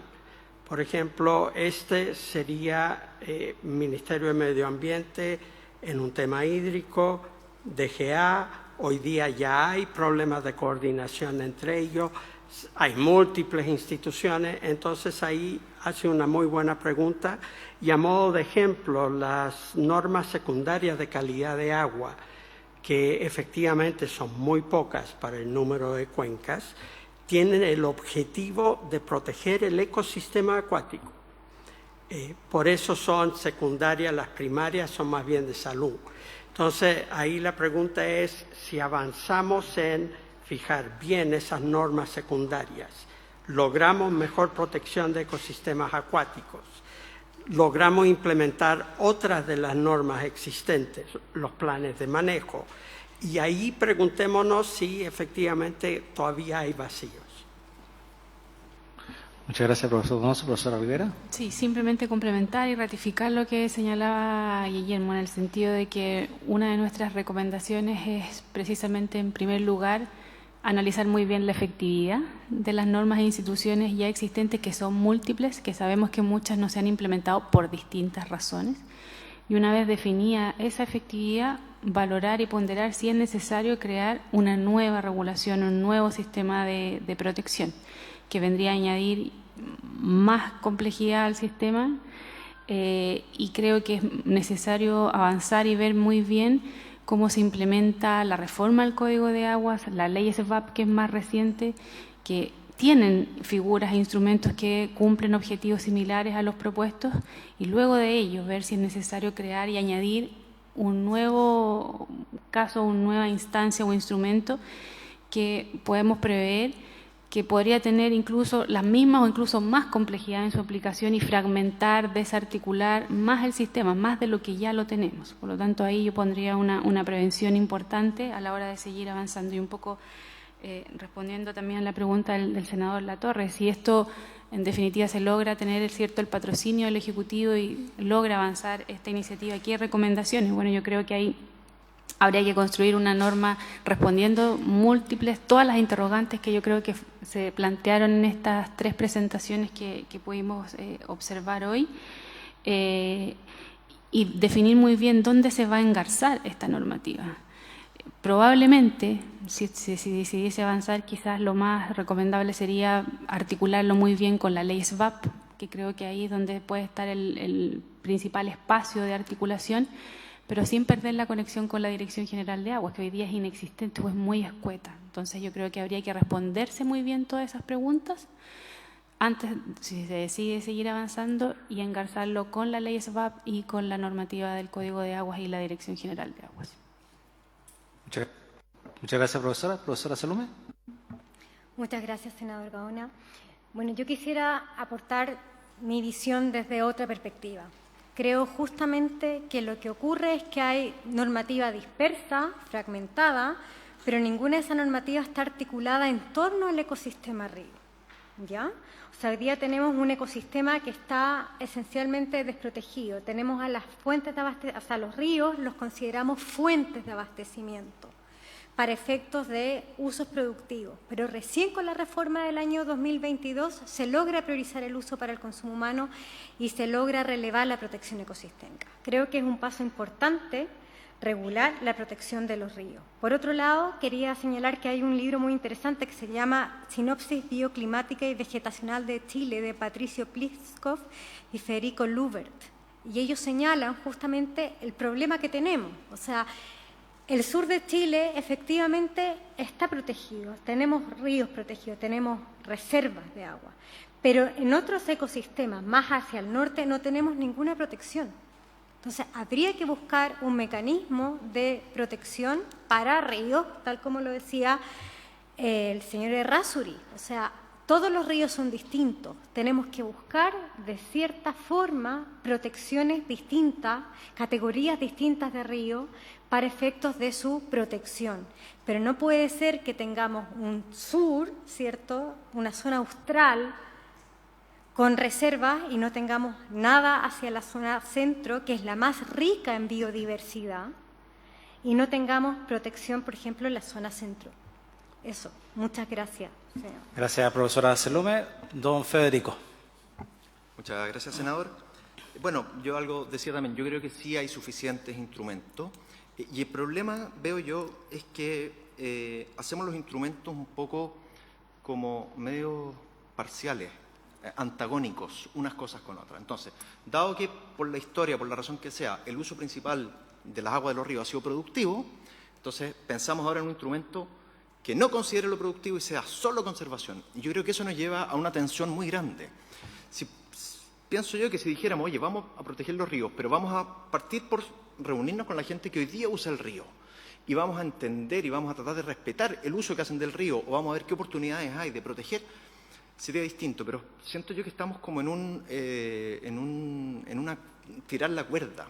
Por ejemplo, este sería Ministerio de Medio Ambiente en un tema hídrico, DGA. Hoy día ya hay problemas de coordinación entre ellos, hay múltiples instituciones, entonces ahí hace una muy buena pregunta. Y a modo de ejemplo, las normas secundarias de calidad de agua, que efectivamente son muy pocas para el número de cuencas, tienen el objetivo de proteger el ecosistema acuático. Por eso son secundarias, las primarias son más bien de salud. Entonces, ahí la pregunta es si avanzamos en fijar bien esas normas secundarias, logramos mejor protección de ecosistemas acuáticos, logramos implementar otras de las normas existentes, los planes de manejo, y ahí preguntémonos si efectivamente todavía hay vacíos. Muchas gracias, profesor Donoso. Profesora Rivera. Sí, simplemente complementar y ratificar lo que señalaba Guillermo, en el sentido de que una de nuestras recomendaciones es precisamente, en primer lugar, analizar muy bien la efectividad de las normas e instituciones ya existentes, que son múltiples, que sabemos que muchas no se han implementado por distintas razones. Y una vez definida esa efectividad, valorar y ponderar si es necesario crear una nueva regulación, un nuevo sistema de protección, que vendría a añadir más complejidad al sistema, y creo que es necesario avanzar y ver muy bien cómo se implementa la reforma al Código de Aguas, la ley SVAP, que es más reciente, que tienen figuras e instrumentos que cumplen objetivos similares a los propuestos, y luego de ello ver si es necesario crear y añadir un nuevo caso, una nueva instancia o instrumento que podemos prever que podría tener incluso las mismas o incluso más complejidad en su aplicación y fragmentar, desarticular más el sistema, más de lo que ya lo tenemos. Por lo tanto, ahí yo pondría una prevención importante a la hora de seguir avanzando. Y un poco respondiendo también a la pregunta del senador Latorre, si esto en definitiva se logra tener el patrocinio del Ejecutivo y logra avanzar esta iniciativa, ¿qué recomendaciones? Bueno, yo creo que ahí habría que construir una norma respondiendo todas las interrogantes que yo creo que se plantearon en estas tres presentaciones que pudimos observar hoy, y definir muy bien dónde se va a engarzar esta normativa. Probablemente, si decidiese avanzar, quizás lo más recomendable sería articularlo muy bien con la ley SVAP, que creo que ahí es donde puede estar el principal espacio de articulación, pero sin perder la conexión con la Dirección General de Aguas, que hoy día es inexistente o es muy escueta. Entonces yo creo que habría que responderse muy bien todas esas preguntas antes, si se decide seguir avanzando, y engarzarlo con la ley SVAP y con la normativa del Código de Aguas y la Dirección General de Aguas. Muchas gracias, profesora. Profesora Salomé. Muchas gracias, senador Gaona. Bueno, yo quisiera aportar mi visión desde otra perspectiva. Creo justamente que lo que ocurre es que hay normativa dispersa, fragmentada, pero ninguna de esas normativas está articulada en torno al ecosistema río, ¿ya? O sea, hoy día tenemos un ecosistema que está esencialmente desprotegido. Tenemos a las fuentes de abastecimiento, o sea, los ríos los consideramos fuentes de abastecimiento para efectos de usos productivos, pero recién con la reforma del año 2022 se logra priorizar el uso para el consumo humano y se logra relevar la protección ecosistémica. Creo que es un paso importante regular la protección de los ríos. Por otro lado, quería señalar que hay un libro muy interesante que se llama Sinopsis bioclimática y vegetacional de Chile, de Patricio Pliskov y Federico Lubert, y ellos señalan justamente el problema que tenemos. O sea, el sur de Chile efectivamente está protegido, tenemos ríos protegidos, tenemos reservas de agua, pero en otros ecosistemas más hacia el norte no tenemos ninguna protección. Entonces, habría que buscar un mecanismo de protección para ríos, tal como lo decía el señor Errázuri. O sea, todos los ríos son distintos. Tenemos que buscar, de cierta forma, protecciones distintas, categorías distintas de río para efectos de su protección. Pero no puede ser que tengamos un sur, ¿cierto?, una zona austral, con reservas, y no tengamos nada hacia la zona centro, que es la más rica en biodiversidad, y no tengamos protección, por ejemplo, en la zona centro. Eso. Muchas gracias, señor. Gracias, profesora Salomé. Don Federico. Muchas gracias, senador. Bueno, yo algo decía también, yo creo que sí hay suficientes instrumentos, y el problema, veo yo, es que hacemos los instrumentos un poco como medios parciales, antagónicos, unas cosas con otras. Entonces, dado que por la historia, por la razón que sea, el uso principal de las aguas de los ríos ha sido productivo, entonces pensamos ahora en un instrumento que no considere lo productivo y sea solo conservación. Y yo creo que eso nos lleva a una tensión muy grande. Pienso yo que si dijéramos, oye, vamos a proteger los ríos, pero vamos a partir por reunirnos con la gente que hoy día usa el río y vamos a entender y vamos a tratar de respetar el uso que hacen del río, o vamos a ver qué oportunidades hay de proteger, sería distinto. Pero siento yo que estamos como en una tirar la cuerda,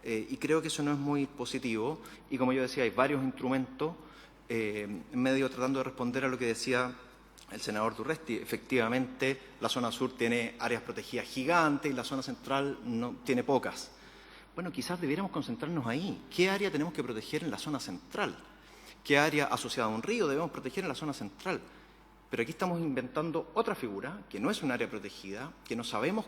y creo que eso no es muy positivo. Y como yo decía, hay varios instrumentos, medio tratando de responder a lo que decía el senador Durresti. Efectivamente, la zona sur tiene áreas protegidas gigantes y la zona central no tiene pocas. Bueno, quizás debiéramos concentrarnos ahí. ¿Qué área tenemos que proteger en la zona central? ¿Qué área asociada a un río debemos proteger en la zona central? Pero aquí estamos inventando otra figura, que no es un área protegida, que no sabemos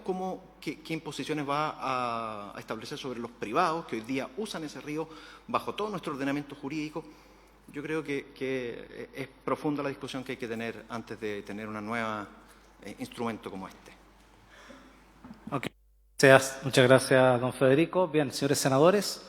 qué imposiciones va a establecer sobre los privados que hoy día usan ese río bajo todo nuestro ordenamiento jurídico. Yo creo que es profunda la discusión que hay que tener antes de tener un nuevo instrumento como este. Okay. Muchas gracias, don Federico. Bien, señores senadores,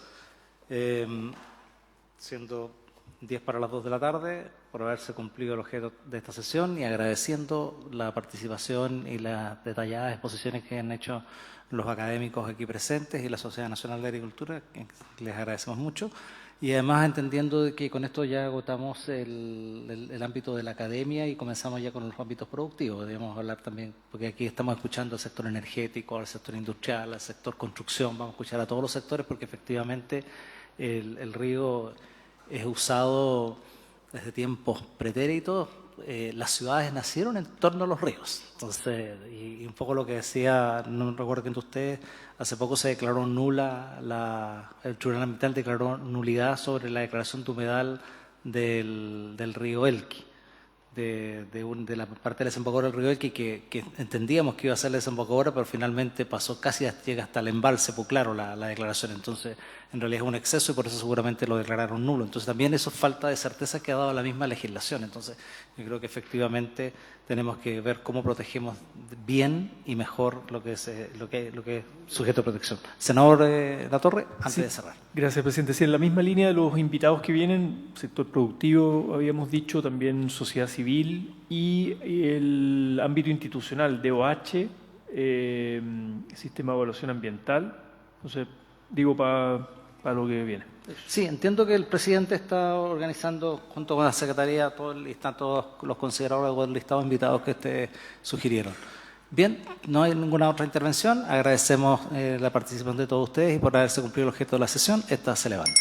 siendo 10 para las 2 de la tarde, por haberse cumplido el objeto de esta sesión y agradeciendo la participación y las detalladas exposiciones que han hecho los académicos aquí presentes y la Sociedad Nacional de Agricultura, que les agradecemos mucho. Y además entendiendo que con esto ya agotamos el ámbito de la academia y comenzamos ya con los ámbitos productivos. Debemos hablar también, porque aquí estamos escuchando al sector energético, al sector industrial, al sector construcción, vamos a escuchar a todos los sectores porque efectivamente el río es usado desde tiempos pretéritos. Las ciudades nacieron en torno a los ríos. Entonces, y un poco lo que decía, no recuerdo quién de ustedes, hace poco se declaró nula, el Tribunal Ambiental declaró nulidad sobre la declaración de humedal del río Elqui, de la parte del desembocadura del río Elqui, que entendíamos que iba a ser la desembocadura, pero finalmente pasó llega hasta el embalse Puclaro la declaración. Entonces, en realidad es un exceso y por eso seguramente lo declararon nulo. Entonces, también eso es falta de certeza que ha dado la misma legislación. Entonces, yo creo que efectivamente tenemos que ver cómo protegemos bien y mejor lo que es sujeto a protección. Senador Latorre, antes de cerrar. Gracias, presidente. Sí, en la misma línea de los invitados que vienen, sector productivo, habíamos dicho, también sociedad civil y el ámbito institucional, DOH, sistema de evaluación ambiental. Entonces, digo para lo que viene. Sí, entiendo que el presidente está organizando junto con la Secretaría y están todos los consideradores del listado de invitados que ustedes sugirieron. Bien, no hay ninguna otra intervención. Agradecemos la participación de todos ustedes y por haberse cumplido el objeto de la sesión. Esta se levanta.